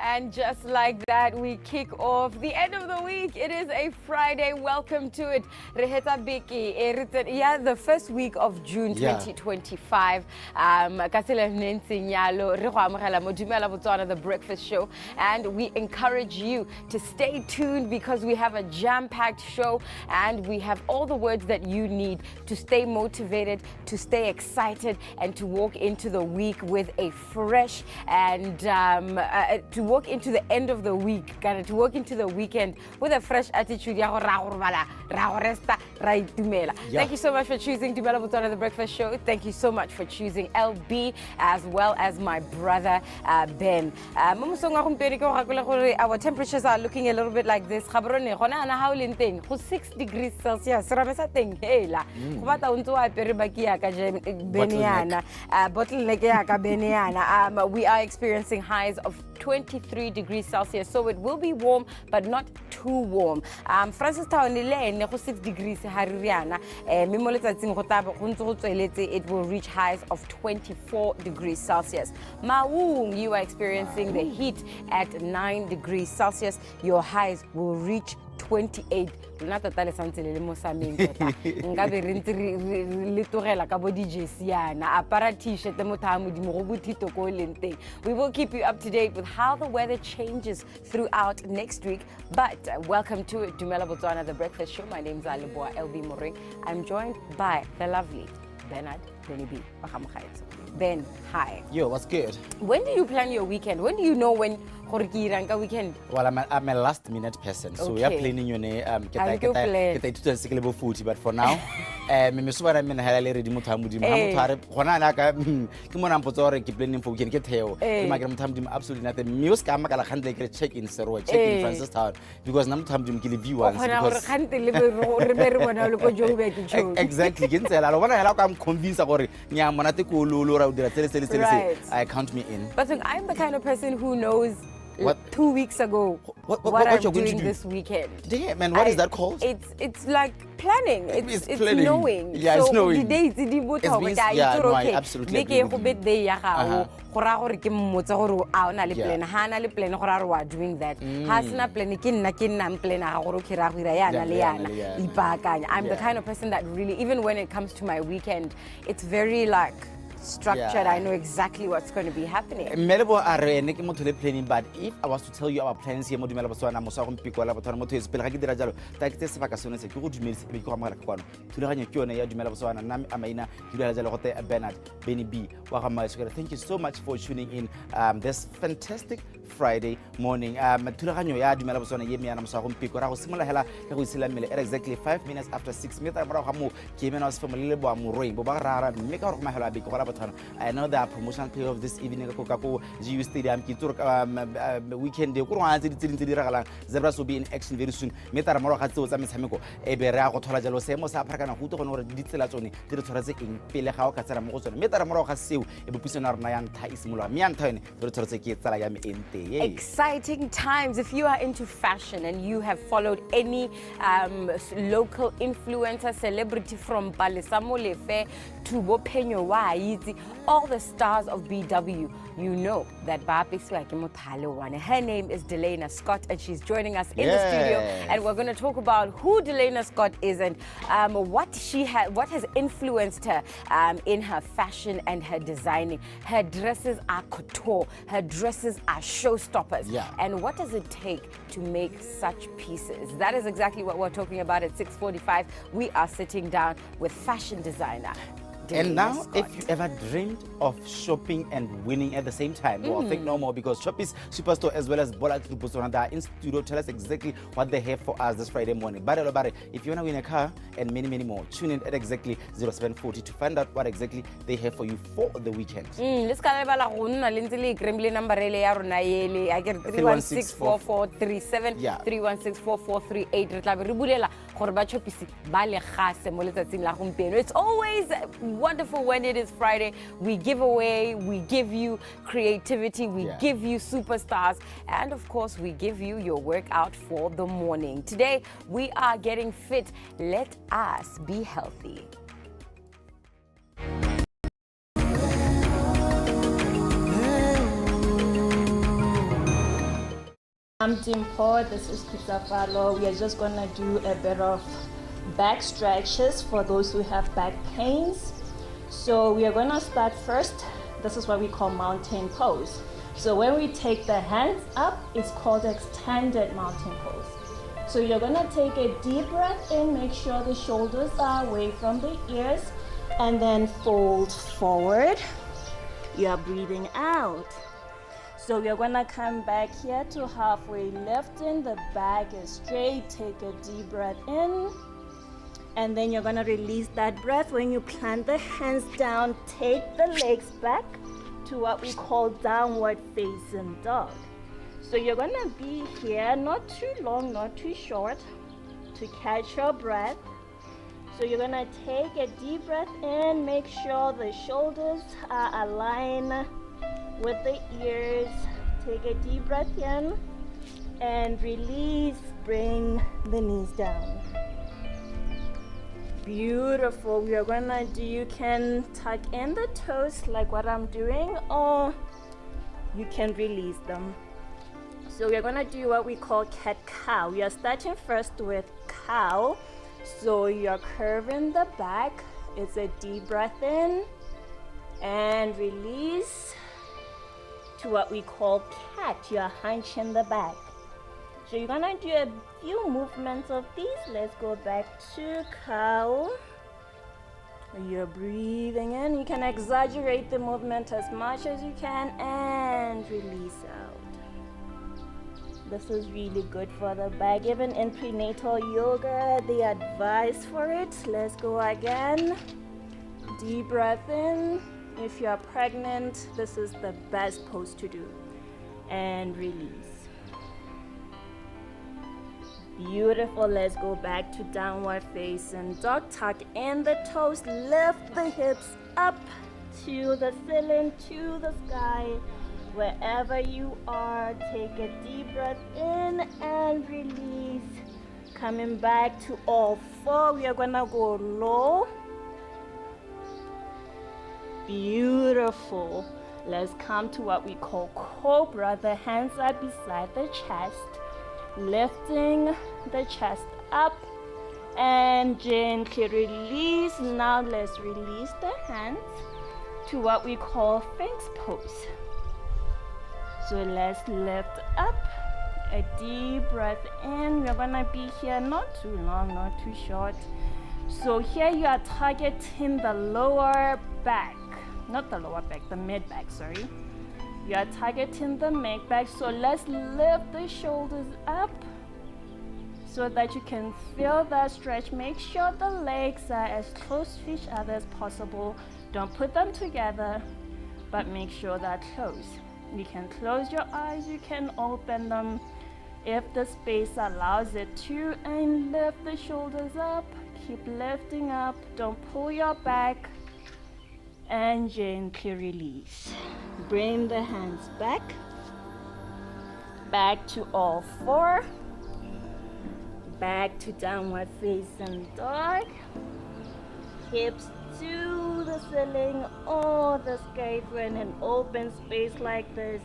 And just like that, we kick off the end of the week. It is a Friday. Welcome to it. Yeah, the first week of June 2025. The breakfast show. And we encourage you to stay tuned because we have a jam-packed show and we have all the words that you need to stay motivated, to stay excited, and to walk into the week with a fresh and to walk into the end of the week, to walk into the weekend with a fresh attitude. Thank you so much for choosing Dumela Botswana, the breakfast show. Thank you so much for choosing LB as well as my brother Ben. Our temperatures are looking a little bit like this. 6 degrees Celsius. We are experiencing highs of 23 degrees Celsius, so it will be warm but not too warm. Francis Town 6 degrees it will reach highs of 24 degrees Celsius. Maung, you are experiencing the heat at 9 degrees Celsius. Your highs will reach 28. We will keep you up to date with how the weather changes throughout next week. But welcome to it, Dumela Botswana, the breakfast show. My name is Aliboa LB Moring. I'm joined by the lovely Bernard Benny B. Ben, hi. Yo, what's good? When do you plan your weekend? When do you know when weekend? Well, I'm a last-minute person, so we are planning your name. But for now, I'm ready to absolutely nothing. Music, I'm check in Francis Town because I'm exactly. I'm convinced I count me in. But I'm the kind of person who knows 2 weeks ago what I'm doing this weekend. Damn, man, what is that called? It's like planning. It's planning. Knowing. Yeah, it's knowing. The days absolutely. Doing that. I'm the kind of person that really, even when it comes to my weekend, it's very like structured. I know exactly what's going to be happening. But if I was to tell you our plans here, thank you so much for tuning in this fantastic Friday morning. Exactly 5 minutes after 6. I know the promotional play of this evening GU Stadium weekend Zebras will be in action very soon. In exciting times. If you are into fashion and you have followed any local influencer, celebrity from Balisamo Lefe to Bopenyo Waizi, all the stars of BW, you know that her name is Delana Scott and she's joining us in the studio, and we're going to talk about who Delana Scott is and what has influenced her in her fashion and her designing. Her dresses are couture, her dresses are showstoppers, and what does it take to make such pieces? That is exactly what we're talking about at 6:45. We are sitting down with fashion designer. And now, if you ever dreamed of shopping and winning at the same time, well, think no more, because Shopping's Superstore as well as Bola Botswana are in studio. Tell us exactly what they have for us this Friday morning. But if you want to win a car and many, many more, tune in at exactly 0740 to find out what exactly they have for you for the weekend. Let's go number 3164437, 3164438. It's always wonderful when it is Friday. We give away, we give you creativity, we give you superstars, and of course we give you your workout for the morning. Today we are getting fit. Let us be healthy. I'm Dimpo, this is Kutsafalo. We are just gonna do a bit of back stretches for those who have back pains. So we are gonna start first. This is what we call mountain pose. So when we take the hands up, it's called extended mountain pose. So you're gonna take a deep breath in, make sure the shoulders are away from the ears, and then fold forward. You are breathing out. So we're gonna come back here to halfway lifting. The back is straight. Take a deep breath in. And then you're gonna release that breath. When you plant the hands down, take the legs back to what we call downward facing dog. So you're gonna be here, not too long, not too short, to catch your breath. So you're gonna take a deep breath in, make sure the shoulders are aligned with the ears. Take a deep breath in and release, bring the knees down. Beautiful. We are gonna do, you can tuck in the toes like what I'm doing, or you can release them. So we're gonna do what we call cat-cow. We are starting first with cow. So you're curving the back. It's a deep breath in and release to what we call cat. You're hunching the back. So you're gonna do a few movements of these. Let's go back to cow. You're breathing in. You can exaggerate the movement as much as you can and release out. This is really good for the back. Even in prenatal yoga, they advise for it. Let's go again. Deep breath in. If you're pregnant, this is the best pose to do. And release. Beautiful. Let's go back to downward facing dog. Tuck in the toes. Lift the hips up to the ceiling, to the sky. Wherever you are, take a deep breath in and release. Coming back to all four. We are gonna go low. Beautiful. Let's come to what we call cobra. The hands are beside the chest, lifting the chest up and gently release. Now let's release the hands to what we call Sphinx pose. So let's lift up, a deep breath in. We're gonna be here not too long, not too short. So here you are targeting the lower back, not the lower back, the mid back, sorry. You are targeting the mid back. So let's lift the shoulders up so that you can feel that stretch. Make sure the legs are as close to each other as possible. Don't put them together, but make sure they're close. You can close your eyes, you can open them if the space allows it to, and lift the shoulders up. Keep lifting up, don't pull your back, and gently release. Bring the hands back to all four, back to downward facing dog. Hips to the ceiling or the sky for an open space like this,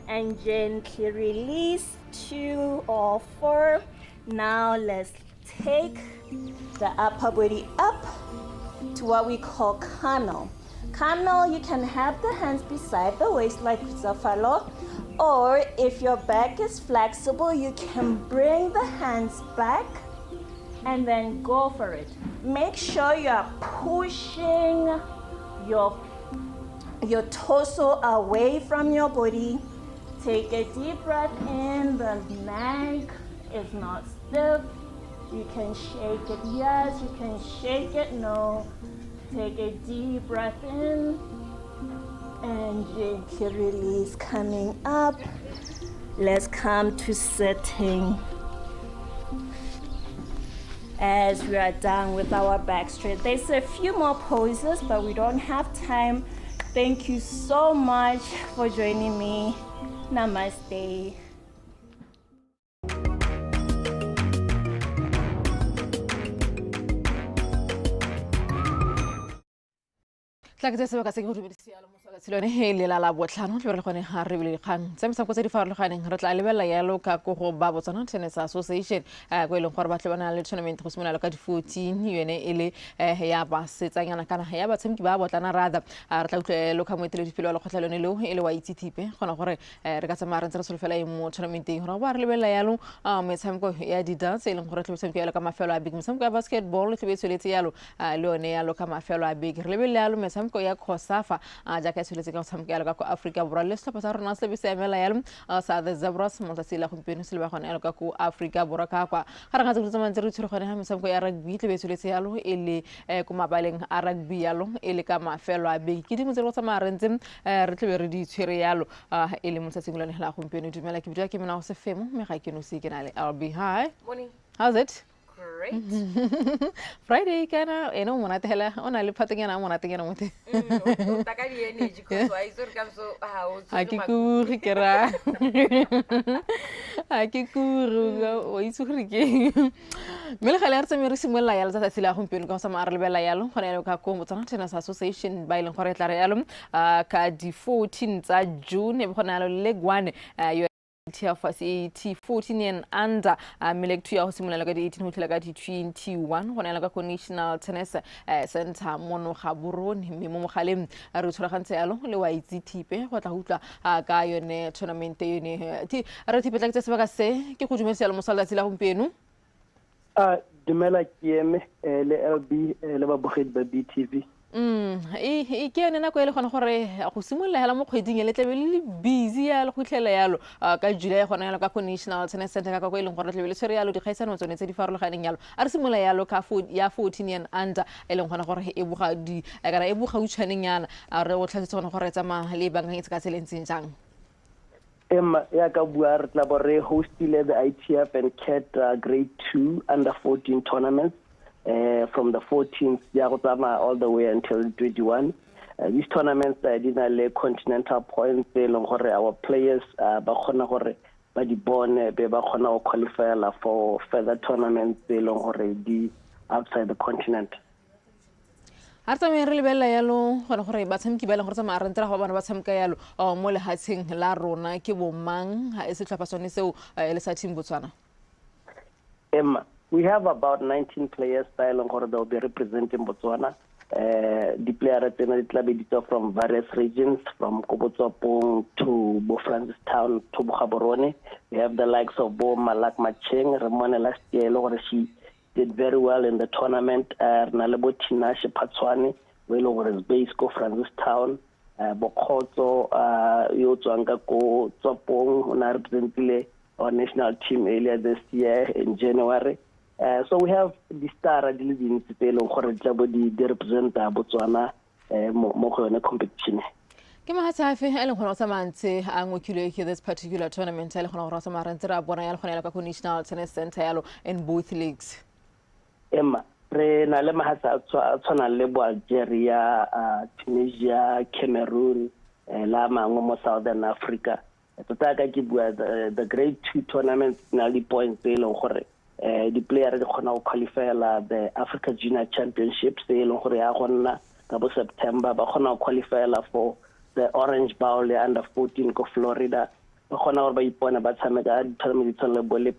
and gently release to all four. Now let's take the upper body up to what we call camel. Camel, you can have the hands beside the waist like Zafalo, or if your back is flexible, you can bring the hands back and then go for it. Make sure you are pushing your torso away from your body. Take a deep breath in. The neck is not stiff. You can shake it yes, you can shake it no. Take a deep breath in and gently release. Coming up, let's come to sitting. As we are done with our back stretch, there's a few more poses, but we don't have time. Thank you so much for joining me. Namaste. Tla ke tseba ka se ke go dumedisiala mo Tsilone hele la botlhano tle re gone ga re bile kgang tse metshameko tse di farologaneng re tla lebella yalo ka go go ba Botswana Tennis Association go ile gore ba tle bana le tournament go simolola ka di 14 yone ele ya ba setsanyana kana ya batshameki ba botlana rada re tla utlwe lo ka moeteledi pele wa le kgotla lone leo ele wa itsitipe gona gore re ka tsamaya re ntse re solofela mo tournamenteng gore ba re lebella yalo metshameko ya di dance ile gore tle metshameko ya ka mafelo a big metshameko ya basketball tle betsoletse yalo le one yalo ka mafelo a big re lebella yalo metshameko ya khosafa ka tshweletse ka tshameka ya ka Africa Borwa le setlhopha sa rona se be se emela ya sa the Zebras mo tsa la gompieno se le ba gone ya ka ko Africa Borwa ka kwa ga re ga tse tsamaya re tshwere gone ha metshameko ya rugby tle be tshweletse yalo ele ko mabaleng a rugby yalo ele ka mafelo a beke ke dimo tse re tsamaya re ntse re tle be re di tshwere yalo ele mo tsatsing lone la gompieno dumela ke bidya ke mena go se femo me ga ke no se ke na le LB. Hi, Morning. how's it? Great. Friday kana eno monate hela ona le phatenyana monate nyana mote Taka di energy because why so come so how a ke kuri ke ra a ke kuri o itse gore ke mele gale re tseme re simolla ya letsa tsela gompieno ka sa ma re lebela yalo gona ya ka ko Botswana Tennis Association ba ile gore tla re yalo ka di 14 tsa June e gona yalo legwane T14 and under melek tu ya ho simolela ka di 18 ho tlela ka di 21 gona la ka National Tennis Center mono ga borone mme mo mogaleng re tshwaragantse yalo le wa itsitipe go tla hutla ka yone tournament yone re tipetla ke se ba ka se ke go dumedisa le mosallatsi la gompieno dumela ke eme le LB le ba bogedi ba BTV ke yone nako ele gona gore go simolla hela mo kgweding le tlebe le busy ya le go tlhela yalo ka July gona yalo ka National Tennis Center ka go ile gore tlebe le tshwere yalo di kgaisano tsone tse di farologaneng yalo a re simolla yalo ka ya 14 and under ele gona gore e buga di kana e buga utshwaneng yana re go tlhatsetse gona gore tsamaya le bangang ka tselentseng jang ya ka bua re tla bo re hostile the ITF and CAT grade 2 under 14 tournaments from the 14th all the way until 21. These tournaments did le continental points our players ba khona gore ba di bone be ba khona go qualify for further tournaments di outside the continent. ha tsamaya re lebella yalo gona gore ba tshameki ba le gore tsamaya re ntera go bana ba tshameka yalo mo lehatsheng la rona ke bo mang ha e se tlhapa sone seo le sa team Botswana we have about 19 players that will be representing Botswana. The players are from various regions, from Botswana to Bo Francistown to Bogaborone. We have the likes of Bo Malak Macheng, Ramona last year, she did very well in the tournament. Nalebo Tinashe Patswani, where is based Go Francistown, Bokotso, Yotswanga Ko Tsopong, who represented our national team earlier this year in January. So we have the star delivery to represent Botswana mo competition. ke mahatsafe a le gona go tsamantse a ngwekile ke this particular tournament a le gona go tsamaya re ntse ra bona ya le gona ka National Tennis Center yalo in both leagues re na le mahatsa tshwana le Algeria, Tunisia, Cameroon la mangwe mo Southern Africa the grade 2 tournaments na di points e leng gore the players are qualify the Africa Junior Championships September but qualify for the Orange Bowl under 14 ko Florida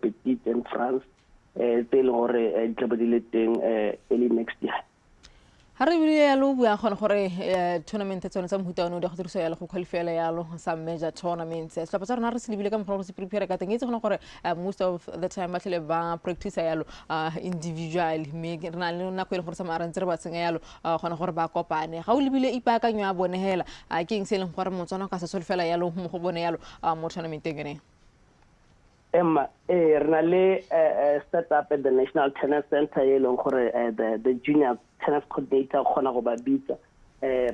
Petit in France early next year. ha re bile yalo bua gona gore tournament tsone tsa mohuta ono di go dirisa yalo go qualify yalo sa major tournaments se tla rona re se lebile ka mokgwa go se prepare ka teng itse gona gore most of the time ba tlile ba practice yalo individual me re na le nako ile gore sa mara ntse re ba tsenga yalo gona gore ba kopane ga o lebile ipaakanywa a bone hela ke eng se leng gore Motswana ka se solfela yalo mo go bone yalo mo tournament ene Renale set up at the National Tennis Center the junior tennis coordinator khona go ba bitsa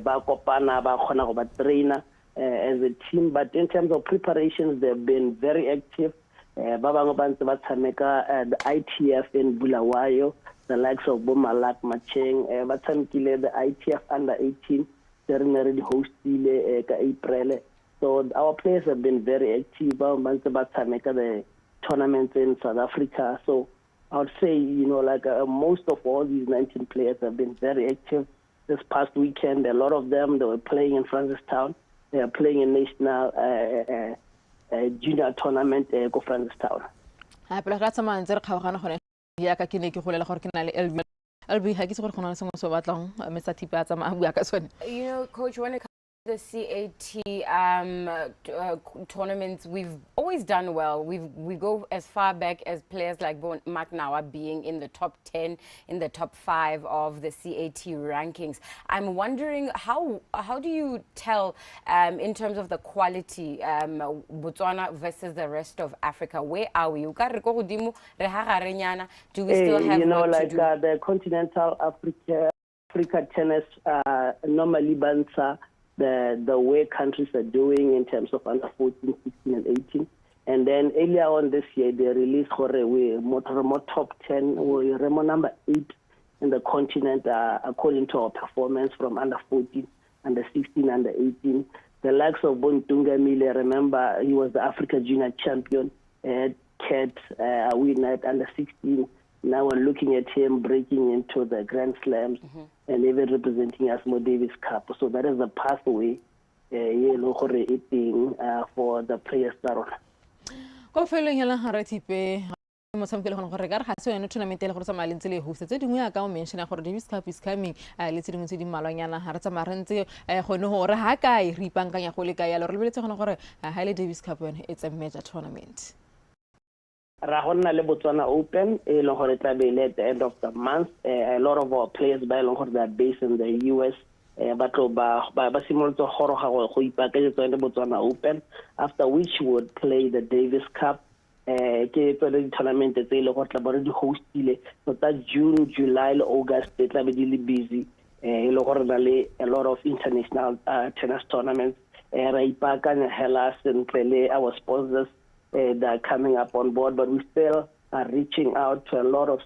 ba kopana ba khona go ba trainer as a team, but in terms of preparations they've been very active ba bangwe ba ntse ba tshameka the ITF in Bulawayo, the likes of Bomalak Macheng ba tshamekile the ITF under 18 re ne re di hostile ka April. So our players have been very active the tournaments in South Africa. So I would say, most of all these 19 players have been very active this past weekend. A lot of them, they were playing in Francistown. They are playing in national junior tournament ko Francistown. pele ga tsama ntse re kgaogana gone ya ka ke ne ke golela gore ke na le LB ha ke se gore gona le sengwe se batlang Mr. Tipe a tsama a bua ka sone. You know, Coach, when it comes to the CAT tournaments, we've always done well. We go as far back as players like Mark Nawa being in the top 10, in the top 5 of the CAT rankings. I'm wondering how do you tell in terms of the quality Botswana versus the rest of Africa? Where are we? Do we still have like the continental Africa tennis normally bands the way countries are doing in terms of under 14, 16, and 18. And then earlier on this year, they released we top 10, we're number 8 in the continent according to our performance from under 14, under 16, under 18. The likes of Bontunga Mile, remember, he was the Africa Junior Champion, Cat, winner at under 16. Now we're looking at him breaking into the Grand Slams and even representing us more Davis Cup. So that is the pathway for the players that are. Go feleng hela hara Tipe mo samkele gone gore ga re ga se yone tournament le gore tsamaya lentse le host tse dingwe ya ka o mention gore Davis Cup is coming le tse dingwe tse di malwanyana ha re tsamaya re ntse gone gore ha kae re ipankanya go le kae ya le re lebeletse gone gore ha le Davis Cup yone it's a major tournament. Ra gonna le Botswana Open e leng gore tla be at the end of the month. A lot of our players ba leng gore they are based in the US ba simolotse go ipaketsa le Botswana Open, after which we would play the Davis Cup ke tsone di tournament tse ile go tla ba di hostile so that June, July, August they tla be di le busy ile gore na le a lot of international tennis tournaments ra ipakanya Hellas and play our sponsors that are coming up on board, but we still are reaching out to a lot of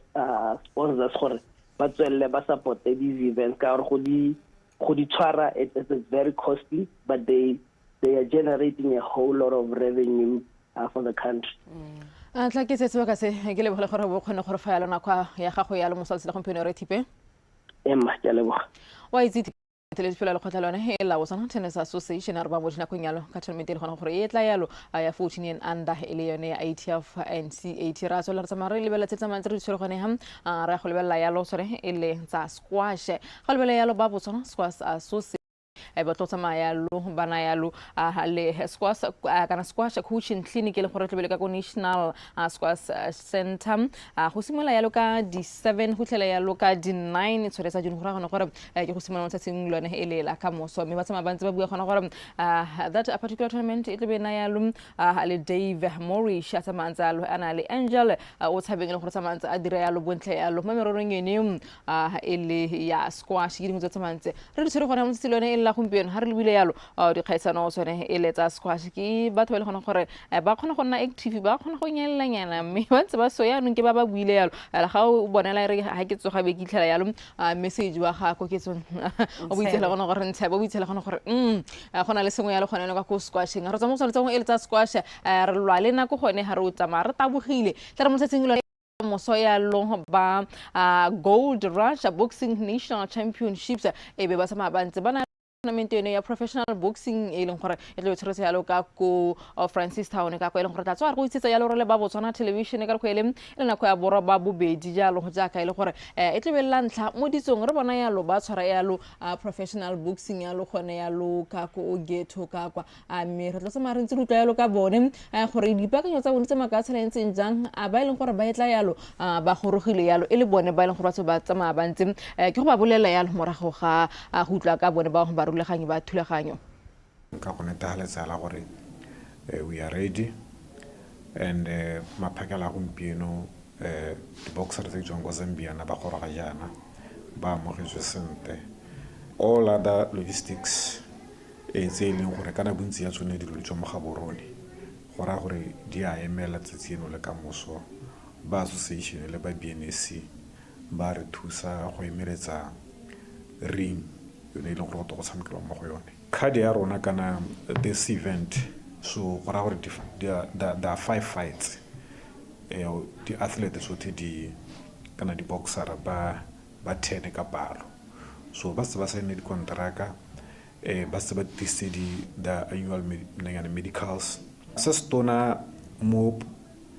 sponsors but ba support these events ka go di tshwara. It's very costly, but they are generating a whole lot of revenue for the country. Tla ke se ka se ke le gore bo khone gore fa ya lona kwa ya gago ya le mosalsi le gompieno re Tipe emma ke leboga wa itse tele fela le khotla lona hela Botswana Tennis Association a re ba mo dina konyalo ka tournament le gona gore e tla yalo ya 14 and under ile yone ya ITF and CAT ra so le tsama re lebela tsetsa mantse re tshwere gone ha ra go lebela yalo sore ile tsa squash go lebela yalo ba Botswana Squash Association ba tlotsa ya lo bana ya lo le squash kana squash coaching clinic le gore tlebele ka ko National Squash Center go simola ya lo ka di 7 go tlela ya lo ka di 9 tsore sa june go ra gona gore ke go simola mo tsatsing lone e lela ka moso me ba tsama bantse ba bua gona gore that a particular tournament it be na ya lo le Dave Morish a tsamantsa lo ana le Angel o tshabeng le gore tsamantsa a dire ya lo bontle ya lo mamerorong ene ele ya squash ke dingwe tsa tsamantse re di tsere gona mo tsilone e la gompieno ha re lebile yalo di kgaisano o tsone e letsa squash ke batho ba le gona gore ba khona go nna active ba khona go nyelelanyana mme ba ntse ba so ya no ke ba buile yalo la ga o bonela re ha ke tsoga be ke itlhela yalo message wa ga go ke tsone o buitsela gona gore ntse ba buitsela gona gore gona le sengwe yalo gona ka go squashing re tsamong tsone tsong e letsa squash re lwa le nako gone ha re o tsamaya re tabogile tla re mo tsetseng lo moso ya lo ba Gold Rush Boxing National Championships e be ba sama ba ntse bana tournament ya professional boxing e leng gore e tlo tshwaretse yalo ka ko Francistown ka ko e leng gore tla tswa re go itsetsa yalo re le ba Botswana television ka re go ele nako ya borwa ba bobedi jalo go jaaka ile gore e tlo be lantla mo ditsong re bona yalo ba tshwara yalo professional boxing yalo gone yalo ka ko Ghetto ka kwa me re tla tsama re ntse re tla yalo ka bone gore dipakanyo tsa bone tse maka tsheletseng jang ba ile gore ba etla yalo ba gorogile yalo e le bone ba ile gore ba tsama ba ntse ke go ba bolela yalo morago ga go utla ka bone ba ruleganyo ba thulaganyo ka go netaletsa la gore we are ready and maphakela gompieno di boxer tse tswang go Zambia na ba goroga jana ba mogetswe sente all other logistics tse leng gore kana bontsi ya tsone di lo tswa mo gaborone gora gore di a emela tsetseno le ka moso ba association le ba BNC ba re thusa go emeletsa ring yone ile go go tshamekela mo go yone card ya rona kana this event so gora gore the 5 fights the athletes so di kana di boxer ba 10 ka palo so ba se ba sign di-contracta ba se ba tise the annual medicals se se tona mo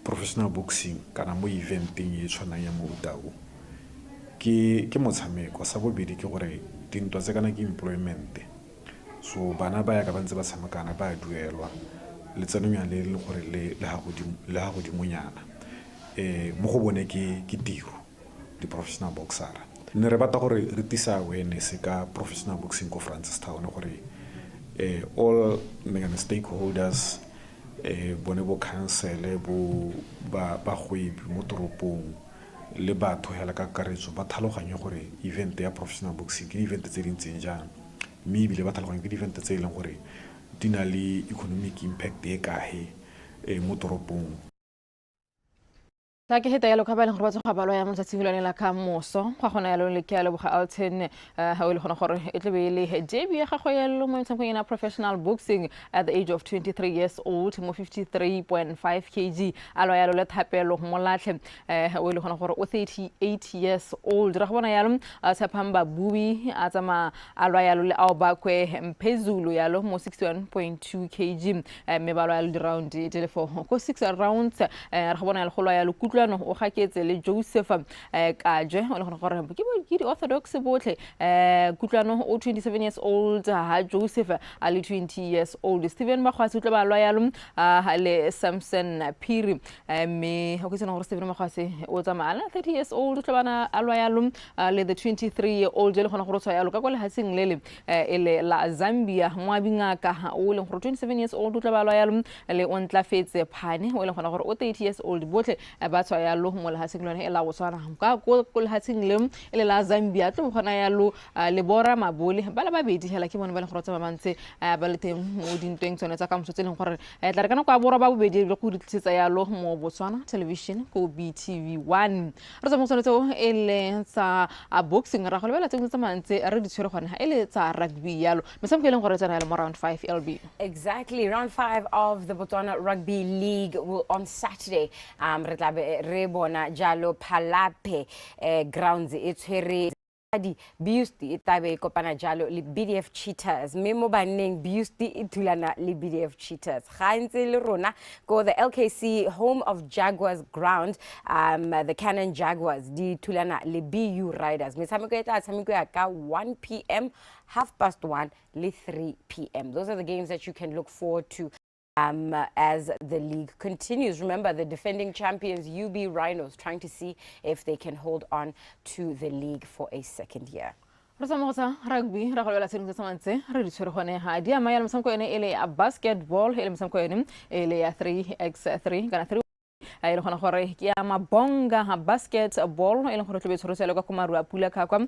professional boxing kana mo eventing e tshwanang ya mo Tau ke motshameko sa bobedi ke gore dintwa tse kana ke employment so bana ba ya ka bantse ba tshamekana ba duelwa le tsenonyana le gore le ha godimonyana mo go bone ke tiro di-professional boxer ne re batla gore re tisa awareness ka professional boxing ko Francistown gore all stakeholders bone bo council bo ba gwebi mo toropong le batho hela ka karetso ba tlhaloganya gore event ya professional boxing ke event tse dintseng jang mme ebile ba tlhaloganya ke event tse e leng gore di na le economic impact e kae mo toropong. Ta ke heta yalo ka ba le gore ba tsoga balo ya motsa tshilwane la ka moso ga gona yalo le ke yalo boga Alton ha o le gona gore e tle be le JB ya gago yalo mo ntse ina professional boxing at the age of 23 years old mo 53.5 kg alo yalo le thapelo mo latlhe o le gona gore o 38 years old ra bona yalo sa phamba bubi a tsama alo yalo le ao ba kwe mphezulu yalo mo 61.2 kg me balo yalo di round di telefo ko 6 rounds ra bona yalo go yalo o gaketse le Joseph kaje o le gona gore ke di orthodox botle kutlano o 27 years old ha Joseph ali 20 years old Steven Makhwasi o tla ba lwa yalo le Samson Phiri me o ke tsena gore Steven Makhwasi o tsamala 30 years old o tla bana alwa yalo le the 23 year old le gona gore tswa yalo ka go le hatsing lele ele la Zambia moabingaka o le gore 27 years old o tla ba lwa yalo le o ntlafetse phane o le gona gore o 30 years old botle ba tswa yalo mo le hatsing lone e la Botswana ka go le hatsing le ele la Zambia tlo gona yalo le bora mabole ba la babedi hela ke bone ba le gore tsa mantse ba le teng mo dintweng tsone tsa ka motse tse leng gore tla re kana kwa bora ba bobedi le go ditlisetsa yalo mo Botswana television ko BTV1 re tsamo tsone tso ele tsa boxing ra go lebela tse tsa mantse re di tshwere gone ele tsa rugby yalo metshameko e leng gore tsena yalo mo round 5 LB exactly round 5 of the Botswana Rugby League will on Saturday re tla re bona jalo Phalape grounds e tshwere di Busti itabe kopana jalo le BDF Cheetahs memo baneng Busti itulana le BDF Cheetahs gantse le rona go the LKC home of Jaguars ground the Cannon Jaguars di tulana le BU Riders metshameko e tla tshameko ya ka 1 p.m. 1:30 le 3 p.m. those are the games that you can look forward to as the league continues. Remember, the defending champions, UB Rhinos, trying to see if they can hold on to the league for a second year. Rugby, basketball, 3x3, ile gona gore ke ya mabonga basketball ile gore tle be tshoro selo ka komaru a pula ka kwa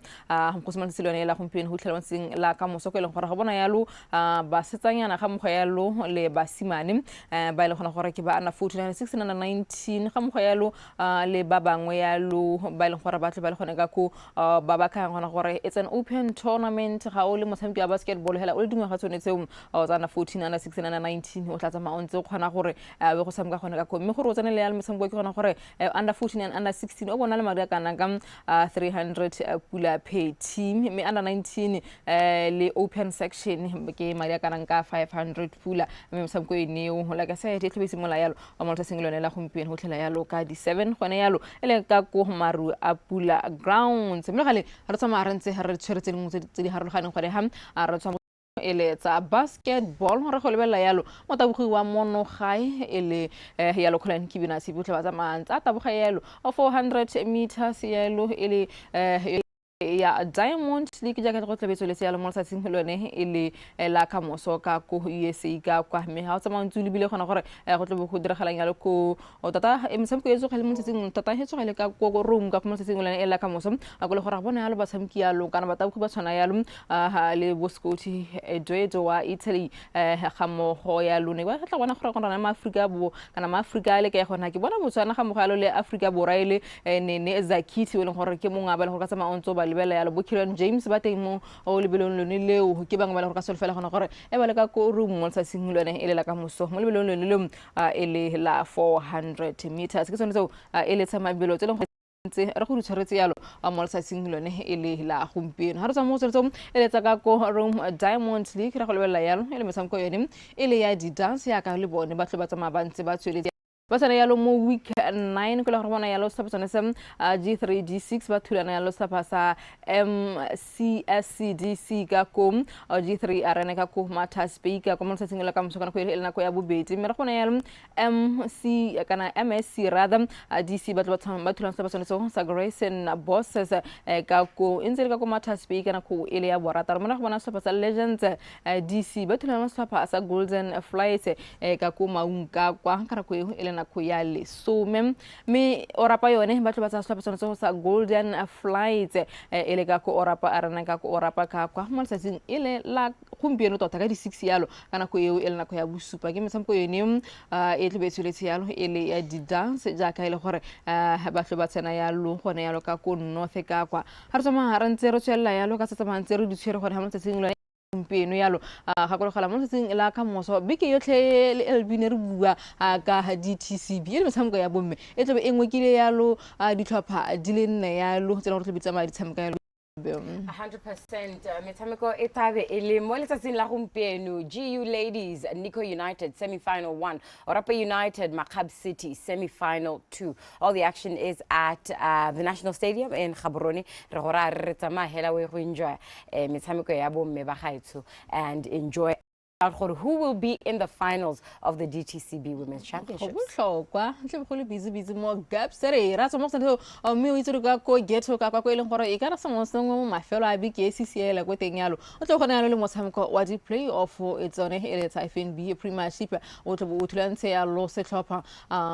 go semane selone la gompieno go tlhelwanseng la ka moso ile gore ga bona yalo ba setsanyana ga mogwa yalo le basimane ba ile gona gore ke ba ana 49 16 and 19 ga mogwa yalo le ba bangwe yalo ba ile gore ba tle ba le gone ka ko ba ba ka gona gore it's an open tournament ga o le motshameki wa basketball hela o le dingwe ga tshwanetseng o tsana 14 and 16 and 19 o tla tsama o ntse gona gore be go samka gone ka ko mme gore o tsane le ya metshameko ke gona gore under 14 and under 16 o bona le madi kana ka 300 pula pay team me under 19 le open section ke madi kana ka 500 pula mme metshameko e neo like I said it be simola yalo o mo tsa sengilone la gompieno go tlela yalo ka di 7 gone yalo ele ka ko maru a pula grounds mme gale re tsama re ntse re tshweretse dingwe tse di harologaneng gore ha re tsama ele tsa basketball re go lebella yalo mo tabogi wa monogai ele yalo kholan kibina se botla ba tsamantsa taboga yalo 400 meters yalo ele ya Diamond League jaaka go tlabetso le seyalo mo sa tsingolone ele la ka moso ka ko USA ka kwa me ha tsama ntse le bile gona gore go tlabo go diragalang yalo ko o tata emsamko etso ga le mo tseng tata hetso ga le ka ko room ka mo sa tsingolone ele ka moso a go le gore bona yalo ba tsamki yalo kana ba tabogi ba tshwana yalo le Boscoti Edwedo wa Italy ga mo go yalo ne ba tla bona gore gona ma Africa bo kana ma Africa le ke gona ke bona Botswana ga mo ga le Africa bo raile ne Zakiti o le gore ke monga ba le go ka tsama ontso ba lebela yalo Bokiran James ba teng mo o lebelong lone leo ke bang ba le go ka solfela gona gore ba le ka ko room mo sa singulwane ele la ka moso mo lebelong lone leo ele la 400 meters ke tsone tseo ele tsa mabelo tse re go ditshwaretse yalo mo letsatsing lone e le la gompieno ha re tswa mo tsweletsong e letsa ka ko Rome Diamond League re go lebella yalo e le metshameko yone e le ya di dance ya ka le bone ba tlo ba tsama ba ntse ba tsweletse ba tsana yalo mo week 9 ko la go bona yalo sa tsana sem G3 G6 ba thulana yalo sa sa MCSCDC ka kom G3 arena ka ko matha speaker ko mo setting la ka mosokana ko ile na ko ya bobedi mme re gona yalo MC kana MSC rather DC ba thulana sa tsana sa Grace and Bosses ka ko intse ka ko matha speaker na ko ile ya borata re mona go bona sa sa Legends DC ba thulana sa sa Golden Flight ka ko maunka kwa kara ko ile ko ya le so me orapa yone ba tlo ba tsa swapetsana sa Golden Flight ele ka ko orapa arena ka ko orapa ka kwa mo setting ile la gompieno tota ka di 6 yalo kana ko eo ele na ko ya busupa ke metshameko yone e tlebetsweletse yalo ele ya di dance ja ka ile gore ba tlo ba tsena yalo gone yalo ka ko north ka kwa ha re tsama ha rantse re tswela yalo ka tsamaya ntse re di tshwere gore ha mo setting gompieno yalo ga go gala mo setseng la ka moso beke yotlhe le elbine re bua ka DTCB le metshameko ya bomme e tlobe engwe kile yalo ditlhopha di le nne yalo tsena go tlebetsa ma ditshameka yalo 100% metshameko e tabe e le mo letsatsing la gompieno. GU Ladies Nico United semi-final 1, Orapa United Makab City semi-final 2. All the action is at the National Stadium in Gaborone. Re gora re tsama hela we go enjoy metshameko ya bomme ba gaetso and enjoy who will be in the finals of the DTCB Women's Championships. Botlhokwa tle go le busy mo gaps re ra tsamo tsena mme o itse ka ko geto ka kwa ile gore e ka ra samo mo mafelo a big CCL go teng yalo o tle go na le motshameko wa di playoff it's on e letsa FNB Premiership o tle bo tlantse ya lo se tlhopha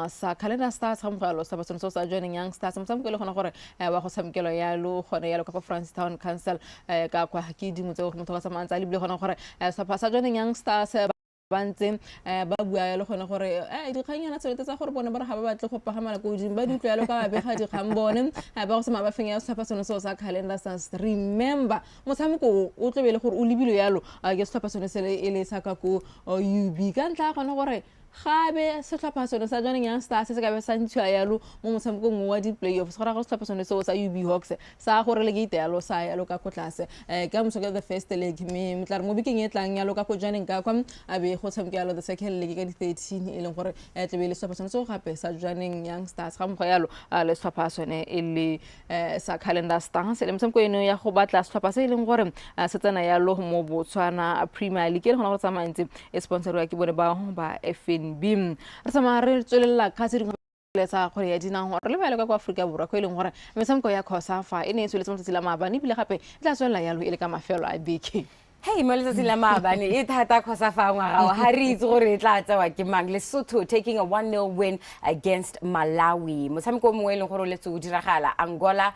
sa calendar stars ga mogalo sa batswana sa joining young stars motshameko le gona gore ba go tshamekelo yalo gone yalo ka France Town Council ka kwa ke dimo tse go motho ka samantsa le bile gona gore sa joining young stars bantse ba bua le gone gore dikganyana tse tsa gore bone ba re ga ba batle go pagama go ding ba di tlwaelo ka ba bega dikgang bone ba go sema ba fenya sa pasone so sa calendar stars. Remember motshameko o tlobele gore o lebile yalo ke sa pasone se le sa ka ko UB ka ntla gone gore gabe se tlhopha sone sa joining young stars se ka be sa ntshwa yalo mo motshamekong wa di playoffs gore go tlhopha sone so sa UB Hawks sa gore le gate yalo sa yalo ka ko tlase ka mosoka the first leg me mtlar mo bikeng e tlang yalo ka ko joining ka kwa abe go tshameka yalo the second leg ka di 13 e leng gore tlebe le tlhopha sone so gape sa joining young stars ga mo yalo le tlhopha sone e le sa calendar stars le motshameko eno ya go batla tlhopha se e leng gore se tsena yalo mo Botswana Premier League le gona go tsamantse e sponsorwa ke bone ba FNB re sama re tswelela ka tse dingwe letsa gore ya dinang gore le ba ile ka Afrika Borwa go ile gore metshameko ya Khosafa e ne e tsweletse mo tsela maabane bile gape e tla tswelela yalo ile ka mafelo a beke. Hey, Melissa la maabane e thata Khosafa ngwaga ha re itse gore e tla tsewa ke mang. Lesotho taking a 1-0 win against Malawi. Motshameko mongwe le gore le tso diragala Angola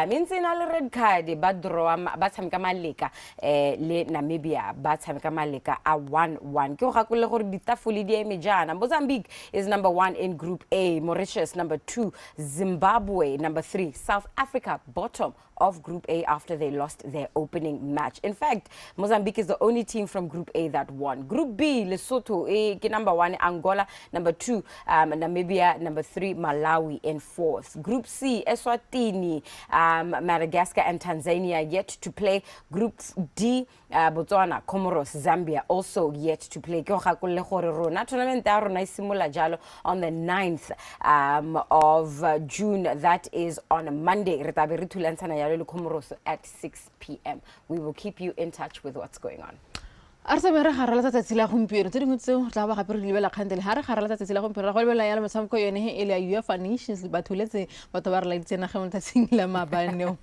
mentse na le red card ba draw ba tshameka maleka le Namibia ba tshameka maleka a 1-1 ke go gakole gore ditafole di eme jana. Mozambique is number 1 in group A, Mauritius number 2, Zimbabwe number 3, South Africa bottom of Group A after they lost their opening match. In fact, Mozambique is the only team from Group A that won. Group B, Lesotho, number 1, Angola, number 2, Namibia, number 3, Malawi in 4th. Group C, Eswatini, Madagascar and Tanzania yet to play. Group D, Botswana, Comoros, Zambia also yet to play. Tournament on the 9th of June. That is on Monday. Comoros at 6 p.m. We will keep you in touch with what's going on. Arsa mera harala tsa tsela gompieno tse dingwe tse tla ba gape re lebela kgantele ha re harala tsa tsela gompieno go lebela yala motshameko yone e le ya UEFA Nations ba thuletse batho ba re la ditsena ga motho tseng la mabane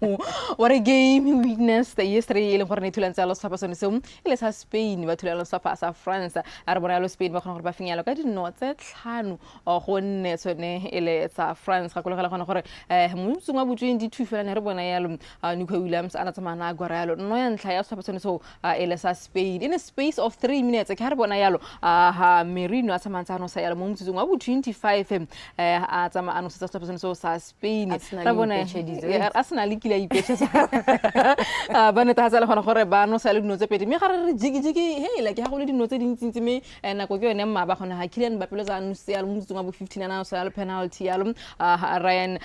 what a game witness yesterday ile gore ne thulantsa lo sapa sone se ile sa Spain ba thulela lo sapa sa France a re bona lo Spain ba gona gore ba fenyalo ka dino tse tlhano go nne tsone ile sa France ga kolegela gona gore motsong wa bo22 fela ne re bona yalo Nico Williams ana tsamana a gwara yalo no ya ntlha ya sapa sone so ile sa Spain space of 3 minutes ke ha re bona yalo ha Merino a tsamantsa sa yalo mo motsotsong wa bo 25 a tsama ano sa stop so sa Spain ra bona a sena le kila ipetsa ba ne ta tsala gona gore ba no sa le dino tse pedi me ga re jigi hey like ha go le dino tse dintsi me nako ke yone mma ba gona ha Kylian Mbappé za no se yalo mo motsotsong wa bo 15 na sa penalty yalo Ryan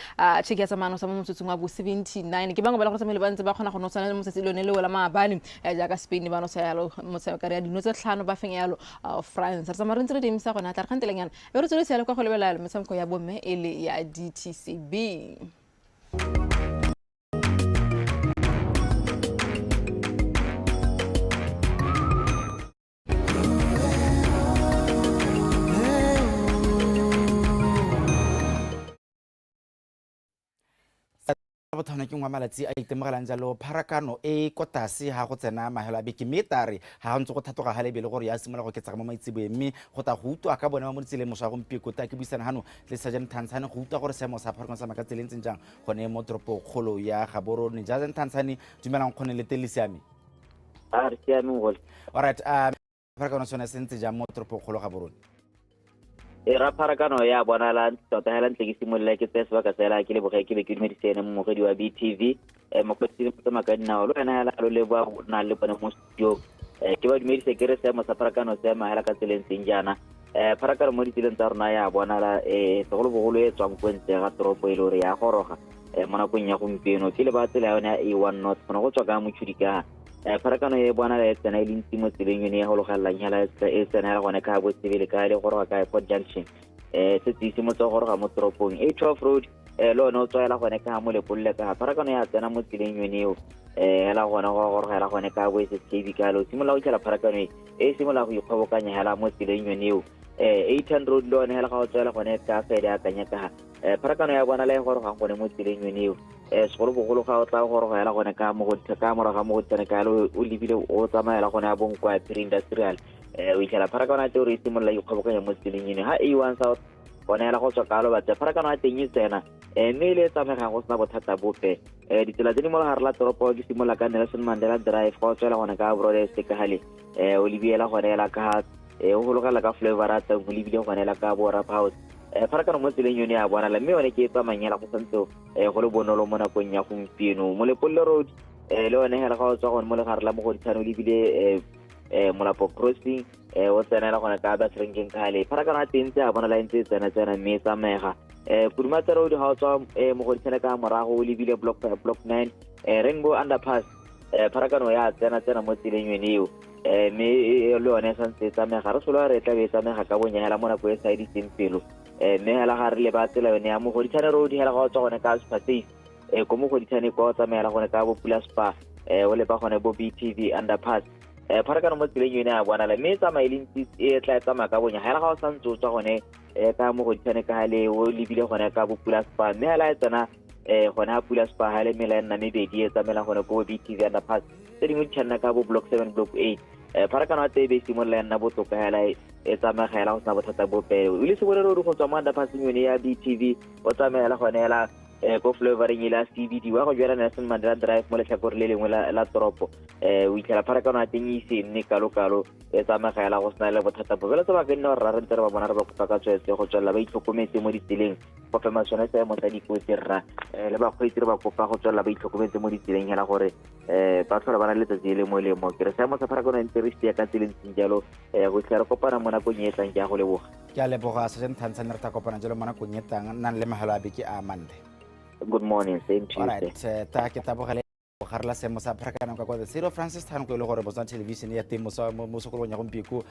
check ya tsamano sa mo motsotsong wa bo 79 ke bangwe ba le go tsamela ba ntse ba gona go no tsana le mo setsi lone le wela maabane ja ka Spain ba no sa yalo mo sa ka ya dino tse tlhano ba feng yalo France re tsama re ntse re dimisa gona tla re khanteleng yana e re tsole se yalo ka go lebela metshameko ya bomme ele ya DTCB. bothana ke ngwa malatsi a itemogelang jalo pharakano e kotase ha go tsena mahelo a beke metare ha ntse go thatoga ga lebele gore ya simola go ketsa mo maitseboe mme go ta go utwa ka bona mo ditseleng mo sa go mpiko ta ke buisana hano le Sergeant Thansane go utwa gore seemo sa pharakano sa maka tseleng tseng jang gone mo toropo kgolo ya Gaborone Sergeant Thansane dumelang kgone le tele siame re siame go alright pharakano sone sentse jang mo toropo kgolo Gaborone ra pharakano ya bona la tota hela ntle ke simolla ke tse sebaka tsela ke le boge ke be ke dumedisene mo mogedi wa BTV mo kwetsi mo tsama ka dinao lo ena hela le ba na le bona mo studio ke ba dumedise ke re se mo sa pharakano se ma hela ka tseleng tseng jana pharakano mo ditseleng tsa rona ya bona la segolo bogolo e tswang kwentse ga toropo ile re ya goroga mo nakong ya gompieno ke le ba tsela yone e one north go tswa ka motšhudika pharakano e bona le tsena ile ntsi mo tseleng yone ya go logelela nyala e tsena le gone ka bo tsebele ka le goroga ka Port Junction se tsi mo tsa goroga mo toropong 812 road lo no tswela gone ka mo le pulle ka pharakano ya tsena mo tseleng yone eo hela gone go goroga hela gone ka bo se TV ka lo simola go tshela pharakano e simola go ikgobokanya hela mo tseleng yone eo 800 road lo ne hela ga o tswela gone ka fede ya kanya ka pharakano ya bona le goroga gone mo tseleng yone eo segolo bogolo ga o tla goroga hela gone ka mo go ka moraga mo go tsena ka lo o libile o tsamaela gone a bong kwa industrial o itla pharakano ya re simolla ikgobokanya mo tseleng yone ha A1 South gone hela go tswa ka lo batla pharakano ya teng tsena mme le tsamega go sna bothata bope ditsela tse di mo la toropo ke simolla ka Nelson Mandela Drive go tswela gone ka Broad Stick hale o libiela gone hela ka o go lokala ka Flavor Ata o libile gone hela ka bo Rap House pharakano mo tseleng yone ya bona mme one ke tsamanyela go santse go le bonolo mo nakong ya gompieno mo le Pollo Road le one hela ga o tswa gone mo le gare la mo go ditshano le bile Molapo Crossing o tsena gone ka ba Sringeng kale pharakano a tentse a bona la ntse tsena mme tsamega Pudumata Road ha o tswa mo go ditshana ka morago le bile block 9 Rainbow Underpass pharakano ya tsena mo tseleng yone eo mme le one santse tsamega re sola re tla be tsamega ka bonya hela mo nako e side tsempelo mme hela ga re le ba tsela yone ya mo go ditshana road hela ga o tswa gone ka Space ko mo go ditshane kwa tsamela gone ka bo Plus Spa o le ba gone bo BTV Underpass pharakano mo tseleng yone ya bona le mme tsamaileng e tla tsamaya ka bonya hela ga o santse o tswa gone ka mo go ditshane ka hale o lebile gone ka bo Plus Spa mme hela e tsena gone ha Plus Spa hale mela nna mebedi e tsamela gone ko BTV Underpass tse dingwe ditshana ka bo Block 7 Block 8 pharakano a tebe simolla nna botoka hela e tsamega hela go sna bothata bope o le se bole re go tswa mo Underpass yone ya BTV o tsamela gone hela ko flavoring la CBD wa go jela Nelson Mandela Drive mo le tlhakore le lengwe la toropo o itla pharakano a teng ise nne kalo e tsamega hela go sna le bothata bope le tsaba ke nna re re ntse re ba bona re ba kopa ka tswetse go tswela ba itlhokometse mo ditseleng go fema sone se mo sa dikotsi rra le ba kgweetsi re ba kopa go tswela ba itlhokometse mo ditseleng hela gore ba tlhola ba na le tsatsi le mo le mo ke re sa mo sa pharakano ntse re sia ka tseleng tsingalo go tla re kopana mo nakong e tlang ja go leboga ke a leboga Sergeant Thansane re ta kopana jalo mo nakong e tlang nang le mahelo a beke a Monday. Good morning, same to you. Alright, ta ke tabogele ga rela seemo sa pharakano ka kwa the City of Francis Town go ile gore Botswana television ya temo mo sokolong ya gompiko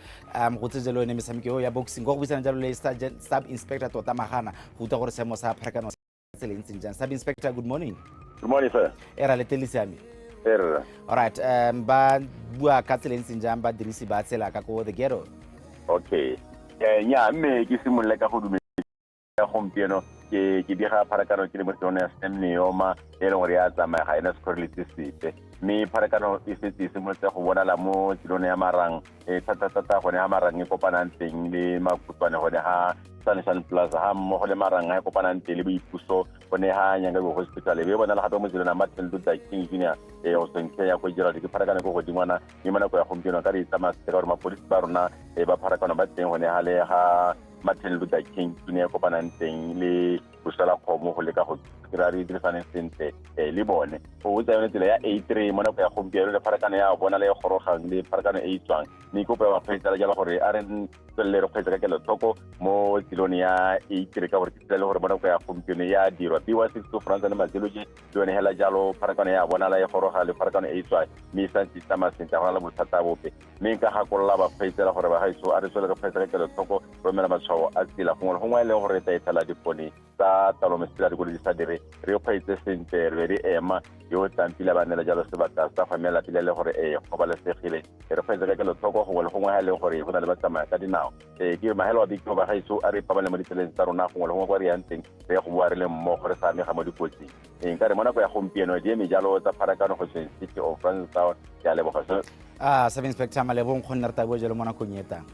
go tsejelo ne mesamiko ya boxing go buisana jalo le Sub Inspector Tota Magana go uta gore seemo sa pharakano se le ntse jang. Sub Inspector, good morning. Good morning, sir. Era le telisiami. Era. Alright, ba bua ka tsela ntse jang ba dirisi ba tsela ka go the ghetto. Okay. Nya mme ke simolle ka go dumedisa gompieno ke diga pharakano ke le mo tsone ya Neoma e leng gore ya tsamaya ga ena sekgoreletsi sepe mme pharakano e setse e simolotse go bonala mo tselone ya marang thata gone ga marang e kopanang teng le makutlwane gone ga Sunshine Plaza ha mmogo le marang ga e kopanang teng le boipuso gone ga Nyangabe Hospital e be bonala gape mo tselone ya Martin Luther King Jr go sentle ya go dira di pharakano go godingwana mme nako ya gompieno ka re tsamaya se ka gore mapodisi ba rona ba pharakano ba teng gone ga le ga Martin Luther King Jr kopanang teng le busala kgomo go leka go kry re dirisaneng sentle le bone go tsa yone tsela ya A3 mo nako ya gompieno le pharakano ya bona le gorogang le pharakano e tswang mme kopo ya baphaetsela jalo gore a re tswelele re kgweetsa ka kelotlhoko mo tselone ya A3 ka gore ke tsela le gore mo nako ya gompieno ya dirwa B162 France le Mazeloji le yone hela jalo pharakano ya bona la e goroga le pharakano e tswang mme sa ntse tsamaya sentle go na le bothata bope mme nka gakolola baphaetsela gore bagaetso a re tswele re kgweetsa ka kelotlhoko romela matshwao a tsela gongwe le gore ta etela dipone tsa talomesela dikoloi di sa dire re kgweetse sentle re be re ema yo tlampile ba nela jalo sebaka sa famela pele le gore go balesegile re kgweetse ka kelotlhoko gongwe le gongwe ga e leng gore go na le batsamaya ka dinao ke mahelo a bikeo bagaetso a re ipabale mo ditseleng tsa rona gongwe le gongwe kwa re yang teng re go bua re le mmogo re sa amega mo dikotsing nka re mo nako ya gompieno di eme jalo tsa pharakano go tsweng City of Francistown ya leboga Sub Inspector Malebong go nna re tabo jalo mo nakong e tang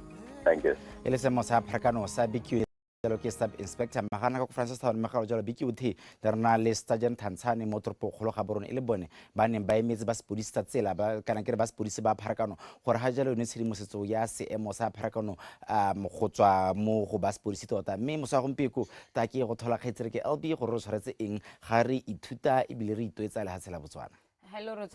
thank you e le semo sa pharakano sa BQ jalo ke Sub Inspector magana ka go Francistown megalo jalo BQT le rena le Sergeant Thantshane mo toropokgolo ga borone e le bone ba neng ba emetse ba sepodisi tsa tsela ba kana ke re ba sepodisi ba pharakano gore ga jalo ne tshedimosetso ya seemo sa pharakano go tswa mo go ba sepodisi tota mme mo sa gompieko ta ke go thola kgetsere ke LB gore re tshwaretse eng ga re ithuta ebile re itoetsa le hatsela Botswana hello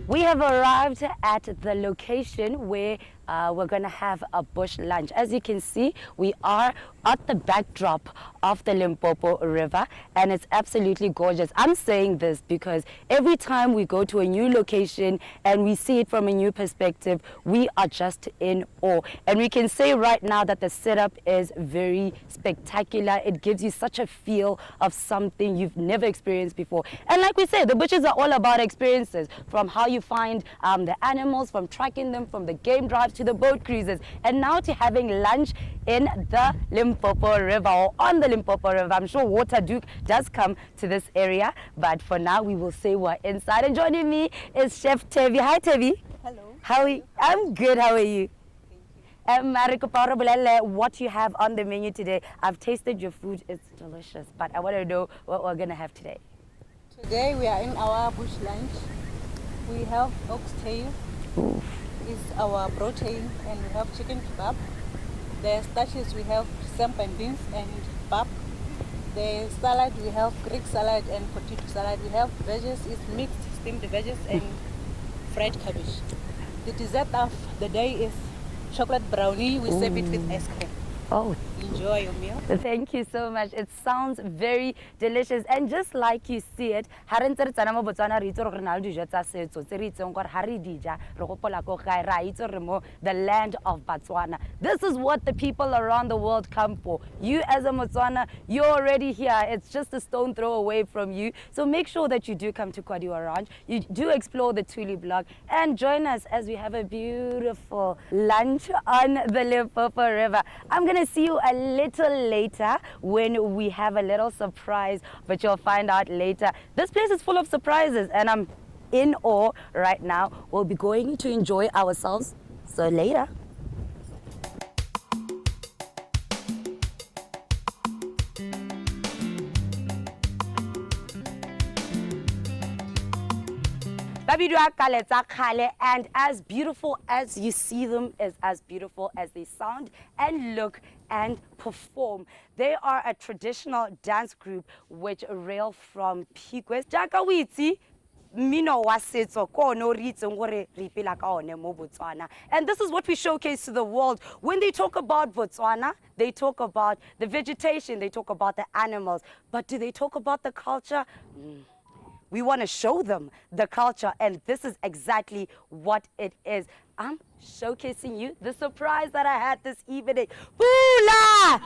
We have arrived at the location where we're going to have a bush lunch. As you can see, we are at the backdrop of the Limpopo River, and it's absolutely gorgeous. I'm saying this because every time we go to a new location and we see it from a new perspective, we are just in awe. And we can say right now that the setup is very spectacular. It gives you such a feel of something you've never experienced before. And like we said, the bushes are all about experiences, from how you find the animals, from tracking them, from the game drives to the boat cruises, and now to having lunch in the Limpopo River or on the Limpopo River. I'm sure water does come to this area, but for now we will say we're inside. And joining me is Chef Tevi. Hi Tevi. Hello. How are you? I'm good. How are you? What you have on the menu today. I've tasted your food. It's delicious, but I want to know what we're going to have today. Today we are in our bush lunch. We have oxtail. Is our protein, and we have chicken kebab. The starches we have samp and beans and pap. The salad we have Greek salad and potato salad. We have veggies, is mixed steamed veggies and fried cabbage. The dessert of the day is chocolate brownie. We serve it with ice cream. Oh, enjoy your meal. Thank you so much. It sounds very delicious, and just like you see it, the land of Botswana. This is what the people around the world come for. You as a Botswana, you're already here. It's just a stone throw away from you. So make sure that you do come to Kwadiwa Ranch. You do explore the Tuli block and join us as we have a beautiful lunch on the Limpopo River. I'm going to see you a little later when we have a little surprise, but you'll find out later. This place is full of surprises, and I'm in awe right now. We'll be going to enjoy ourselves. So later. And as beautiful as you see them is as beautiful as they sound and look and perform. They are a traditional dance group which rail from Piquet. And this is what we showcase to the world. When they talk about Botswana, they talk about the vegetation, they talk about the animals, but do they talk about the culture? We want to show them the culture, and this is exactly what it is. I'm showcasing you the surprise that I had this evening. Bula!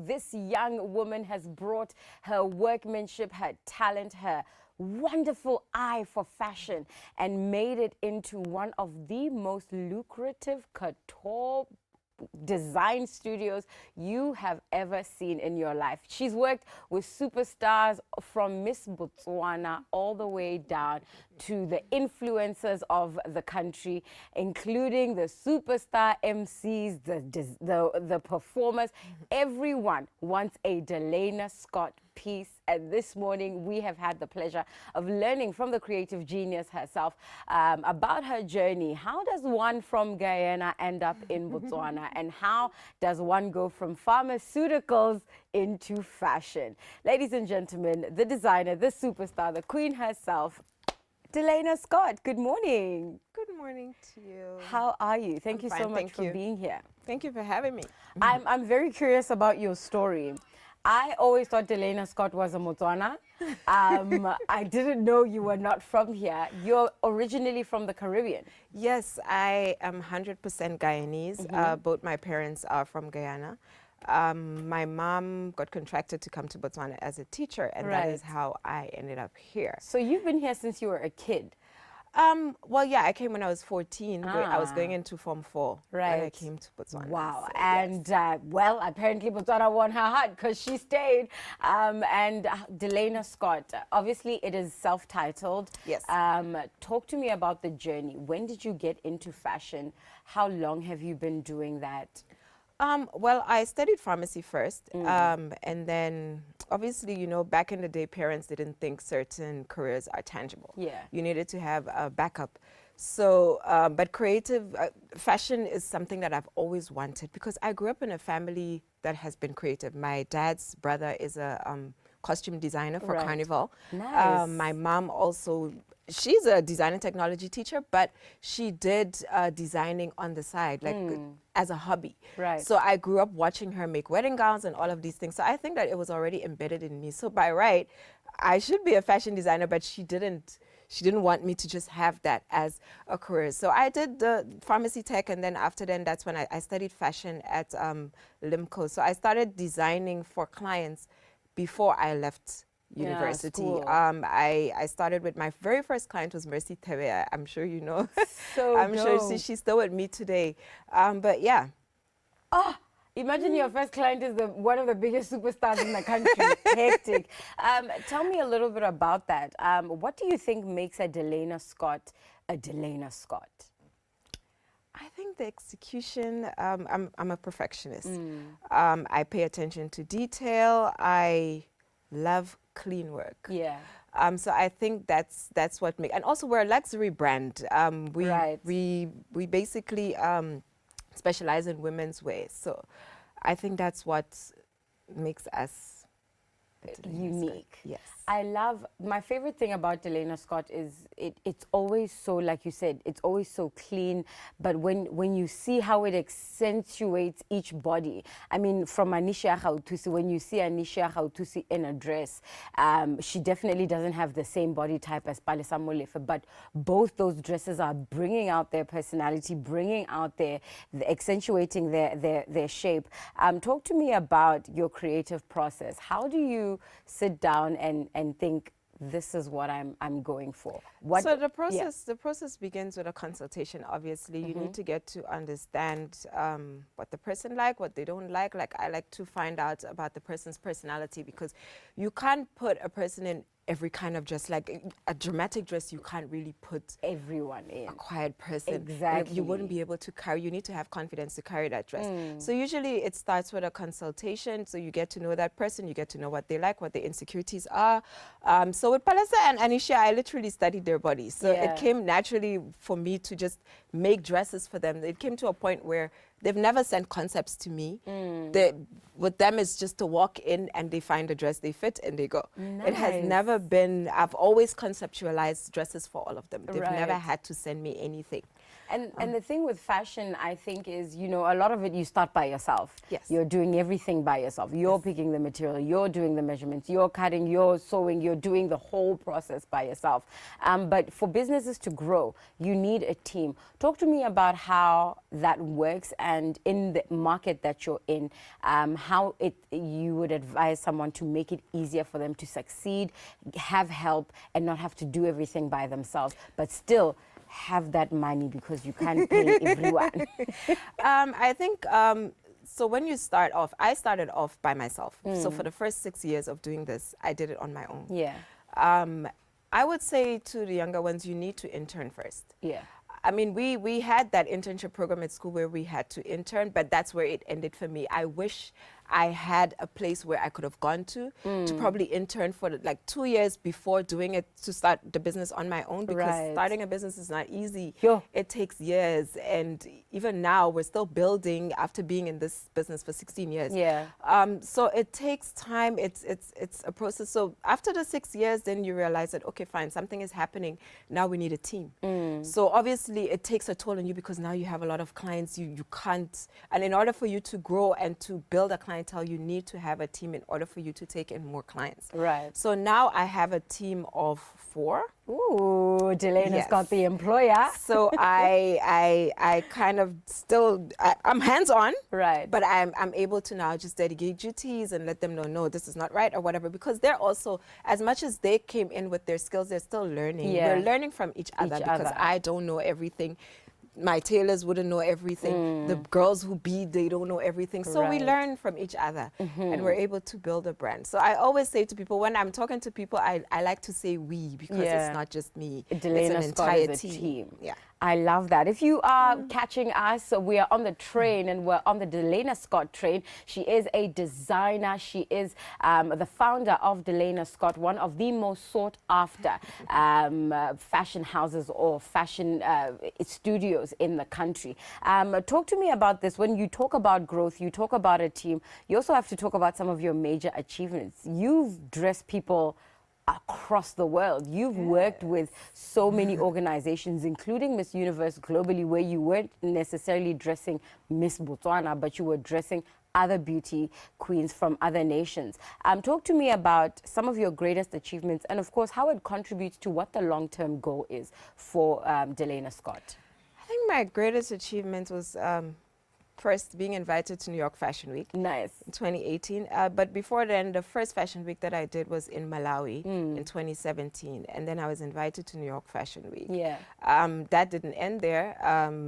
This young woman has brought her workmanship, her talent, her wonderful eye for fashion and made it into one of the most lucrative couture design studios you have ever seen in your life. She's worked with superstars from Miss Botswana all the way down to the influencers of the country, including the superstar MCs, the performers. Everyone wants a Delana Scott piece. And this morning, we have had the pleasure of learning from the creative genius herself about her journey. How does one from Guyana end up in Botswana? And how does one go from pharmaceuticals into fashion? Ladies and gentlemen, the designer, the superstar, the queen herself, Delana Scott. Good morning. Good morning to you. How are you? Thank you fine, so much thank for you. being here. Thank you for having me. I'm very curious about your story. I always thought Delana Scott was a Botswana. I didn't know you were not from here. You're originally from the Caribbean. Yes, I am 100% Guyanese. Both my parents are from Guyana. My mom got contracted to come to Botswana as a teacher, and that is how I ended up here. So you've been here since you were a kid? Well, yeah, I came when I was 14. I was going into Form 4 when I came to Botswana. Wow. So, and, well, apparently Botswana won her heart because she stayed. And Delana Scott, obviously it is self-titled. Yes. Talk to me about the journey. When did you get into fashion? How long have you been doing that? Well, I studied pharmacy first, and then obviously, you know, back in the day, parents didn't think certain careers are tangible. Yeah. You needed to have a backup. So, but creative fashion is something that I've always wanted because I grew up in a family that has been creative. My dad's brother is a costume designer for Right. Carnival. Nice. My mom also, she's a design and technology teacher, but she did designing on the side, like as a hobby. Right. So I grew up watching her make wedding gowns and all of these things. So I think that it was already embedded in me. So by right, I should be a fashion designer, but she didn't want me to just have that as a career. So I did the pharmacy tech, and then after then, that's when I studied fashion at Limco. So I started designing for clients before I left university. school. I started with my very first client was Mercy Tebe. I'm sure you know. So I'm sure dope. she's still with me today. But yeah. Imagine your first client is one of the biggest superstars in the country. Hectic. Tell me a little bit about that. What do you think makes a Delana Scott a Delana Scott? I think the execution, I'm a perfectionist. I pay attention to detail. I love clean work. Yeah. So I think that's what makes, and also we're a luxury brand. We basically specialize in women's wear. So I think that's what makes us unique. Yes. I love, my favorite thing about Delana Scott is it's always so, like you said, it's always so clean, but when you see how it accentuates each body, I mean, from Anisha Khautusi, when you see Anisha Khautusi in a dress, she definitely doesn't have the same body type as Palesa Molefe, but both those dresses are bringing out their personality, bringing out accentuating their shape. Talk to me about your creative process. How do you sit down and think, this is what I'm going for? So the process begins with a consultation. Obviously, you need to get to understand what the person like, what they don't like. Like, I like to find out about the person's personality, because you can't put a person in every kind of dress. Like a dramatic dress, you can't really put everyone in. A quiet person. Exactly. You wouldn't be able to carry, you need to have confidence to carry that dress. So usually it starts with a consultation. So you get to know that person, you get to know what they like, what their insecurities are. So with Palesa and Anisha, I literally studied their bodies. So it came naturally for me to just make dresses for them. It came to a point where they've never sent concepts to me. With them, it's just to walk in and they find a dress they fit and they go. Nice. It has never been, I've always conceptualized dresses for all of them. They've never had to send me anything. And the thing with fashion, I think, is, you know, a lot of it you start by yourself. Yes. You're doing everything by yourself. You're picking the material, you're doing the measurements, you're cutting, you're sewing, you're doing the whole process by yourself. But for businesses to grow, you need a team. Talk to me about how that works, and in the market that you're in, how you would advise someone to make it easier for them to succeed, have help, and not have to do everything by themselves, but still have that money, because you can't pay everyone. I think, so when you start off, I started off by myself. So for the first 6 years of doing this, I did it on my own. Yeah. I would say to the younger ones, you need to intern first. Yeah. I mean, we had that internship program at school where we had to intern, but that's where it ended for me. I wish I had a place where I could have gone to probably intern for like 2 years before doing it, to start the business on my own, because starting a business is not easy. It takes years, and even now we're still building after being in this business for 16 years. So it takes time. It's a process. So after the 6 years, then you realize that, okay, fine, something is happening. Now we need a team. So obviously it takes a toll on you, because now you have a lot of clients. You can't, and in order for you to grow and to build a clientele, you need to have a team in order for you to take in more clients. So now I have a team of 4. Ooh, Delana's got the employer. So I kind of still, I'm hands-on, but I'm able to now just delegate duties and let them know, no, this is not right or whatever, because they're also, as much as they came in with their skills, they're still learning. We're learning from each other, because I don't know everything. My tailors wouldn't know everything. The girls who bead, they don't know everything. So we learn from each other, and we're able to build a brand. So I always say to people, when I'm talking to people, I like to say we, because it's not just me. Delana it's an Scott entire is a team. Yeah. I love that. If you are catching us, we are on the train and we're on the Delana Scott train. She is a designer. She is the founder of Delana Scott, one of the most sought after fashion houses or fashion studios in the country. Talk to me about this. When you talk about growth, you talk about a team, you also have to talk about some of your major achievements. You've dressed people across the world. You've worked with so many organizations, including Miss Universe globally, where you weren't necessarily dressing Miss Botswana, but you were dressing other beauty queens from other nations. Talk to me about some of your greatest achievements and, of course, how it contributes to what the long-term goal is for Delana Scott. I think my greatest achievement was first being invited to New York Fashion Week. Nice. In 2018. But before then, the first fashion week that I did was in Malawi in 2017. And then I was invited to New York Fashion Week. Yeah. That didn't end there.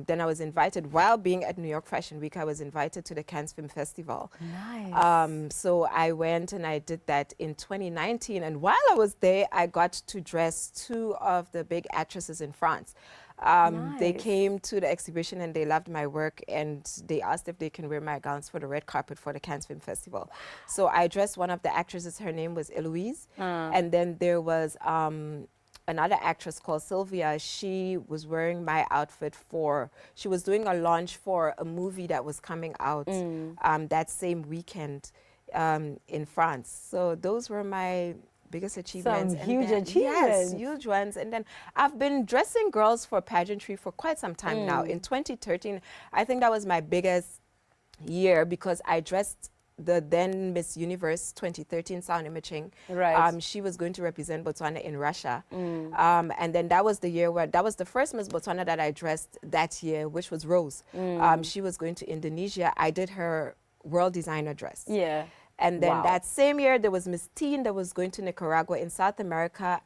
Then I was invited, while being at New York Fashion Week, I was invited to the Cannes Film Festival. Nice. So I went and I did that in 2019. And while I was there, I got to dress two of the big actresses in France. They came to the exhibition and they loved my work, and they asked if they can wear my gowns for the red carpet for the Cannes Film Festival. So I dressed one of the actresses. Her name was Eloise. And then there was another actress called Sylvia. She was wearing my outfit she was doing a launch for a movie that was coming out that same weekend in France. So those were my biggest achievements. Some huge achievements. Yes, huge ones. And then I've been dressing girls for pageantry for quite some time now. In 2013, I think that was my biggest year because I dressed the then Miss Universe 2013 Sound Imaging. Right. She was going to represent Botswana in Russia. And then that was the year where, that was the first Miss Botswana that I dressed that year, which was Rose. She was going to Indonesia. I did her world designer dress. Yeah. And then that same year, there was Miss Teen that was going to Nicaragua. In South America,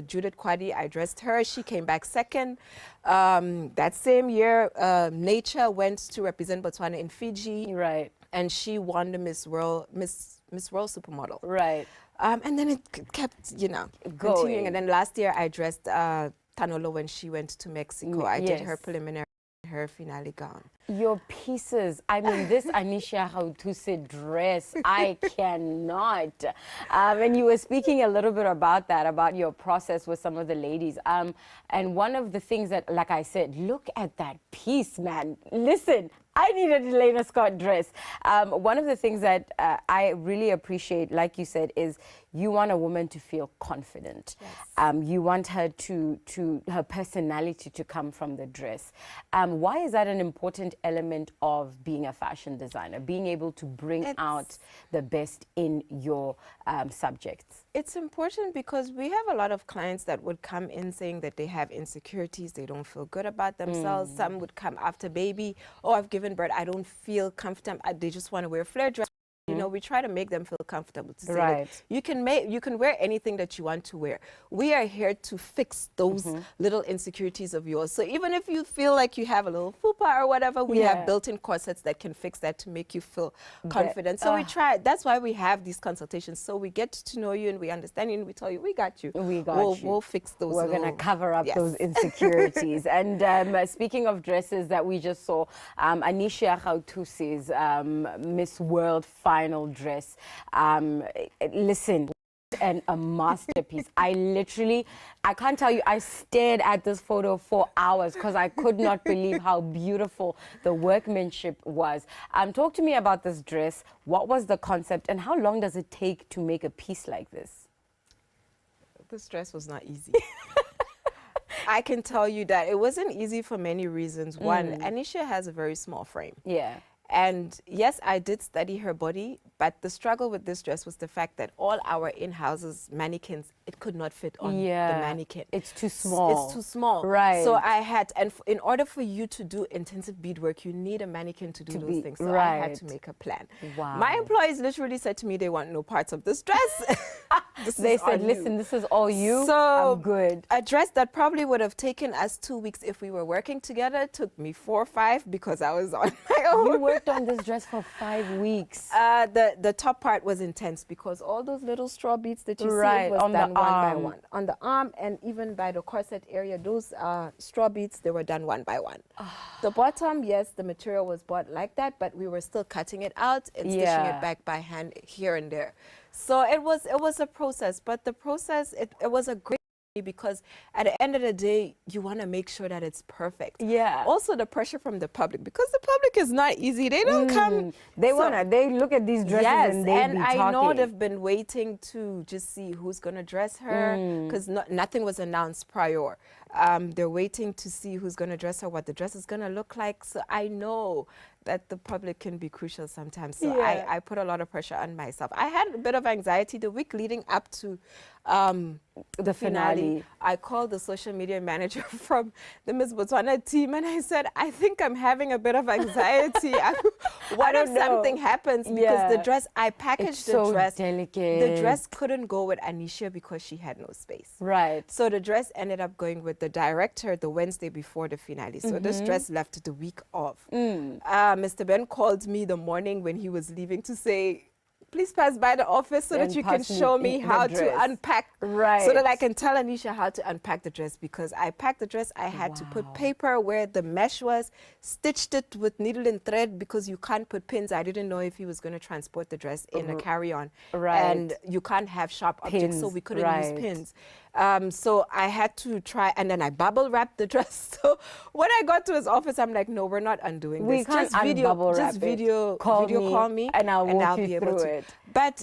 Judith Kwadi, I dressed her. She came back second. That same year, Nature went to represent Botswana in Fiji. Right. And she won the Miss World Supermodel. Right. And then it kept, continuing. And then last year, I dressed Tanolo when she went to Mexico. I did her preliminary, her finale gown. Your pieces, I mean, this Anisha Hautuse dress, I cannot. And you were speaking a little bit about that, about your process with some of the ladies. And one of the things that, like I said, look at that piece, man. Listen, I need a Delana Scott dress. One of the things that I really appreciate, like you said, is you want a woman to feel confident. Yes. You want her her personality to come from the dress. Why is that an important element of being a fashion designer, being able to bring out the best in your subjects? It's important because we have a lot of clients that would come in saying that they have insecurities, they don't feel good about themselves. Some would come after baby, I've given birth, I don't feel comfortable. They just want to wear a flare dress. You know, we try to make them feel comfortable to say that you can wear anything that you want to wear. We are here to fix those little insecurities of yours. So even if you feel like you have a little fupa or whatever, we have built-in corsets that can fix that to make you feel confident. So we try. That's why we have these consultations. So we get to know you and we understand you and we tell you, we got you. We got you. We'll fix those. We're going to cover up those insecurities. And speaking of dresses that we just saw, Anisha Hautuse's Miss World final dress. Listen, and a masterpiece. I can't tell you, I stared at this photo for hours because I could not believe how beautiful the workmanship was. Talk to me about this dress. What was the concept and how long does it take to make a piece like this? This dress was not easy. I can tell you that it wasn't easy for many reasons. One, Anisha has a very small frame. Yeah. And yes, I did study her body, but the struggle with this dress was the fact that all our in-houses mannequins, it could not fit on the mannequin. It's too small. It's too small. Right. So I had, in order for you to do intensive beadwork, you need a mannequin to do those things. So I had to make a plan. Wow. My employees literally said to me they want no parts of this dress. They said, listen, this is all you, so I'm good. A dress that probably would have taken us 2 weeks if we were working together took me 4 or 5 because I was on my own. You were worked on this dress for 5 weeks. The top part was intense because all those little straw beads that you see was on done the one by arm. one. On the arm and even by the corset area, those straw beads, they were done one by one. The bottom, yes, the material was bought like that, but we were still cutting it out and stitching it back by hand here and there. So it was a process, but the process, it was a great because at the end of the day, you want to make sure that it's perfect. Yeah. Also the pressure from the public, because the public is not easy. They don't come. They look at these dresses and they be talking. I know they've been waiting to just see who's going to dress her because nothing was announced prior. They're waiting to see who's going to dress her, what the dress is going to look like. So I know that the public can be crucial sometimes. So I put a lot of pressure on myself. I had a bit of anxiety the week leading up to the finale. I called the social media manager from the Miss Botswana team and I said, I think I'm having a bit of anxiety. What if something happens? Because the dress, I packaged the dress. Delicate. The dress couldn't go with Anisha because she had no space. Right. So the dress ended up going with the director the Wednesday before the finale. So this dress left the week of. Mr. Ben called me the morning when he was leaving to say, please pass by the office so that you can show me how to unpack, so that I can tell Anisha how to unpack the dress, because I packed the dress, I had to put paper where the mesh was, stitched it with needle and thread because you can't put pins. I didn't know if he was going to transport the dress in a carry-on. And you can't have sharp objects, so we couldn't use pins. So I had to try, and then I bubble wrapped the dress. So when I got to his office, I'm like, no, we're not undoing this. Can't just video call me and I'll be able to. But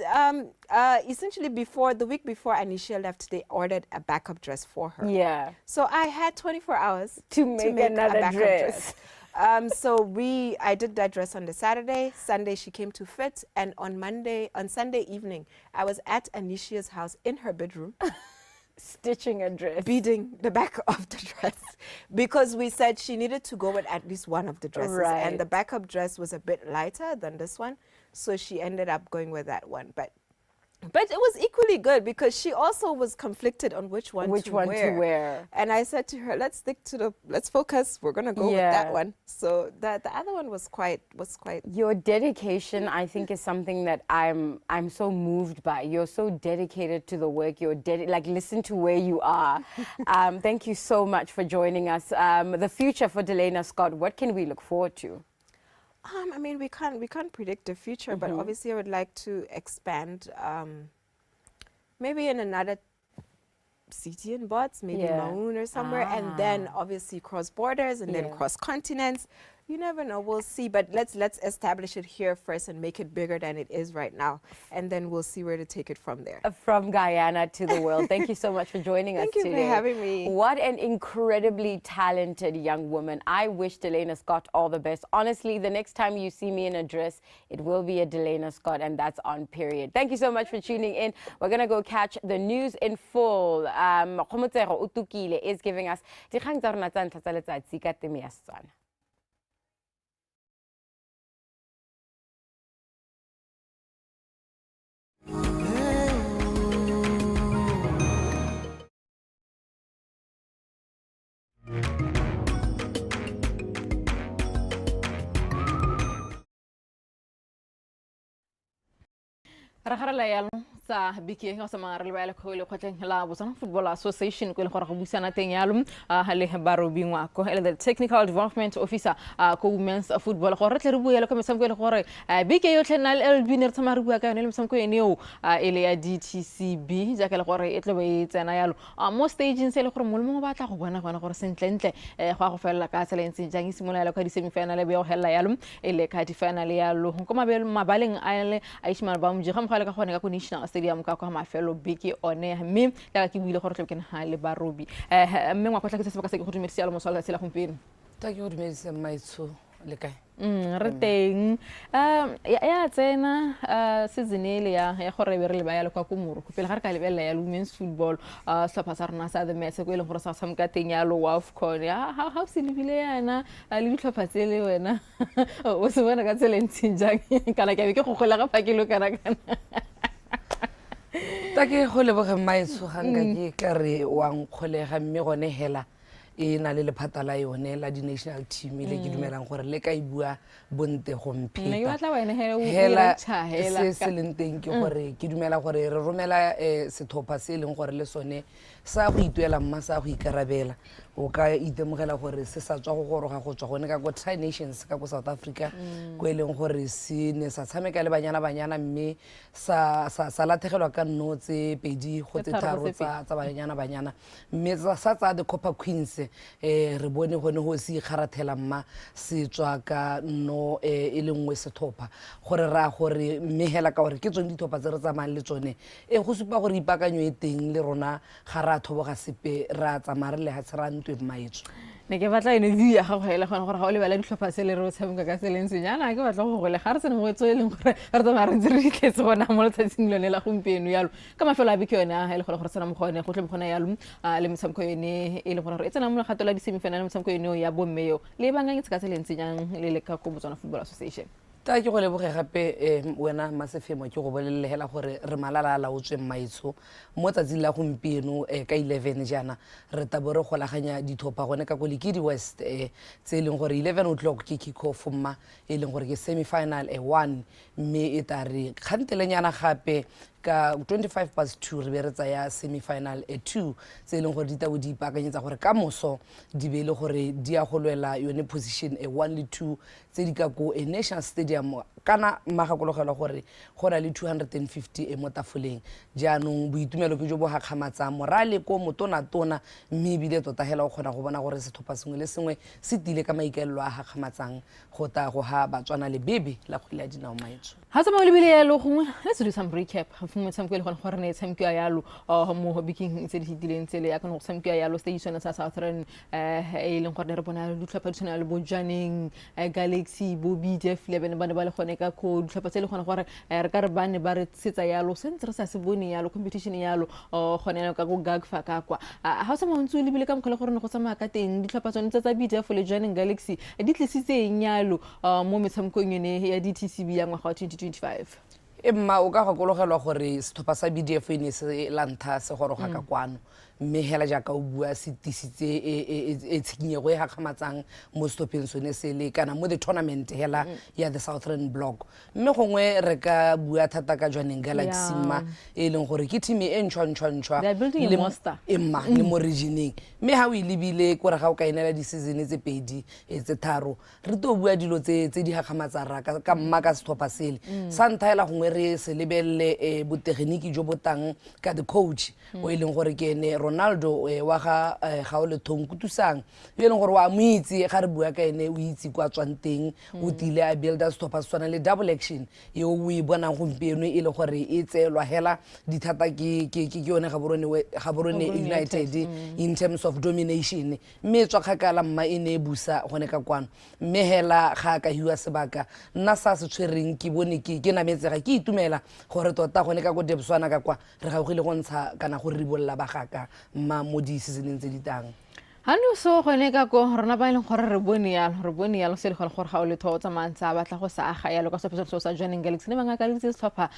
essentially the week before Anisha left, they ordered a backup dress for her. Yeah. So I had 24 hours to make another a backup dress. I did that dress on the Saturday. Sunday she came to fit, and on Sunday evening, I was at Anisha's house in her bedroom. Stitching a dress. Beading the back of the dress. Because we said she needed to go with at least one of the dresses. And the backup dress was a bit lighter than this one. So she ended up going with that one. But it was equally good because she also was conflicted on which one to wear. And I said to her, let's focus. We're going to go with that one. So the other one was quite. Your dedication, I think, is something that I'm so moved by. You're so dedicated to the work. You're listen to where you are. Thank you so much for joining us. The future for Delana Scott, what can we look forward to? I mean, we can't predict the future, but obviously I would like to expand, maybe in another city in Bots, maybe Maun or somewhere, and then obviously cross borders and then cross continents. You never know, we'll see, but let's establish it here first and make it bigger than it is right now, and then we'll see where to take it from there. From Guyana to the world. Thank you so much for joining us today. Thank you for having me. What an incredibly talented young woman. I wish Delana Scott all the best. Honestly, the next time you see me in a dress, it will be a Delana Scott, and that's on period. Thank you so much for tuning in. We're going to go catch the news in full. Khomotsego Utukile is giving us Dikgang tsa rona tsa ntlha tsa letsatsi ka teme ya Setswana. Raharala yalo sa biki nga sa mga relwela ko ile kwateng la Botswana Football Association ko ile khora go busana teng yalo hale barobi ngwa ko ele the technical development officer ko women's football go re tle re buela ko mesamko ile gore biki yo tlhenal LB ne re tsama re bua ka yone le mesamko eneo ele ya DTCB ja ka le gore e tle be tsena yalo mo staging se le gore molemo ba tla go bona gore sentlentle go fela ka tsela ntse jang isimolela ka di semi final be yo hella yalo ele ka di final yalo ko mabaleng a ele Aishman ba mo jega ka gone ka ko National Stadium ka kwa mafelo biki one mme la ke buile gore tlebekene ha le barobi mme ngwa kwatla ke se ka se go dumedisa le moswala tsela gompeno ta ke go dumedisa maitsho le kae re teng ya tsena season ile ya gore be re le ba ya le kwa kumuru go pele ga re ka lebella ya women's football sapa sa rena sa the match go ile gore sa samka teng ya lo AFCON ya how se lebile yana le ditlhopha tsele wena o se bona ka tselentsi jang kana ke go gola ga pakelo kana ta ke go leboga maitsho ganga ke ka re wa nkgolega mme gone hela e na le lephata la yone la di-national team le ke dumelang gore le ka e bua bonte gomphetahela se leng teng ke gore ke dumela gore re romela sethopa se e leng gore le sone sa go ituela mma sa go ikarabela o ka itemogela gore se sa tswa go goroga go tswa gone ka ko Tri Nations ka ko South Africa ko e leng gore se ne sa tshameka le banyana mme sa lathegelwa ka nno tse pedi go tse tharo tsa banyana mme sa tsa the Copper Queens re bone gone go se ikgarathela mma se tswa ka nno e le nngwe sethopa gore ra gore mme hela ka gore ke tsone dithopa tse re tsamayang le tsone go supa gore ipakanyo e teng le rona ga ra thoboga sepe ra tsamaya re le ha tsara ntwe maetso ne ke batla ene di ya gago hela gona gore ga o lebala ditlhopha se le re o tshameka ka seleng senyana ke batla go le ga re tsene mo etso e leng gore re tsamaya re ntse re ditletse gona mo letsatsing lone la gompieno yalo ka mafelo a beke yone a ele gore tsena mo gone go tle mo gona yalo le motshameko yone e le gore e tsena mo legato la di-semifinal motshameko yone ya bomme yo le bangangetse ka seleng senyang le le ka go Botswana Football Association ta ke go leboge gape wena Masefemo ke go bolelehela gore re malala la o tsweng maitsho mo tsatsing la gompieno ka 11 jana re tabo re golaganya dithopa gone ka go Lekidi West tse leng gore 11 o'clock ke kick off mma e leng gore ke semi-final 1 mme e tare kgantelenyana gape ka 2:25 re be re tsaya semi-final 2 tse leng gore di tabo di ipakanyetsa gore ka moso di be le gore di a go lwela yone position 1 le 2 tse di ka ko National Stadium kana magakologelwa gore go na le 250 mo tafoleng jaanong boitumelo ke jo bo gakgamatsang morale ko motona-tona mme ebile tota hela o kgona go bona gore sethopa sengwe le sengwe se tile ka maikaelelo a gakgamatsang go ta go ha Batswana le bebe la kgwele ya dinao maetso ha tsama o lebile yalo gongwe let's do some recap motshameko le gone gore ne tshameko ya yalo mo biking tse di hitileng tsele ya kana go tshameko ya yalo station sa Southern e leng gore re bona ditlhopha di tshwana le Bojaneng Galaxy bo BDF le bana ba le gone ka ko ditlhopha tse le gone gore re ka re bane ba re tsetsa yalo sentse re sa se bone yalo competition yalo gone ka go gagfa ka kwa ha tsama o ntse o lebile ka mokgwa le gore ne go tsamaya ka teng ditlhopha tsone tsa BDF le Bojaneng Galaxy di tlisitseng yalo mo metshamekong yone ya DTCB ya ngwaga wa 2025 emma o ka gakologelwa gore sethopa sa BDF ne se lantha se goroga ka kwano mme hela jaaka o bua se tisitse e tshikinyego e gakgamatsang mo stopeng sone se le kana mo the tournament hela ya the Southern Block mme gongwe re ka bua thata ka Johaneng Galaxy mma e leng gore ke team e ntshwa emma le mo regioneng mme ha o ilebile gore ga o ka inela di season tse pedi tse tharo re to bua dilo tse di gakgamatsa raka ka mma ka sethopa sele sa nthaela gongwe re se lebelle botegeniki jo botang ka the coach o e leng gore ke ene Ronaldo wa ga o le thongkutusang e leng gore wa moitsi ga re bua ka ene o itse kwa tswanteng o tile a builder stopper tswana le double action e o e bonang gompieno e le gore e tselwa hela dithata ke yone Gaborone United in terms of domination mme tswa kgakala mma e ne busa gone ka kwano mme hela ga ka hiwa sebaka nna sa se tshwereng ke bone ke nametsega ke itumela gore tota gone ka go Botswana ka kwa re ga go ile go ntsha kana go ribolla bagaka mma mo di seasoneng tse ditang Hanu so gone ka ko rona ba ileng gore re bone yalo se le gore ga o le thotsa mantsa batla go sa aga yalo ka so sa Johaneng Galaxy ne banga ka le setlhopha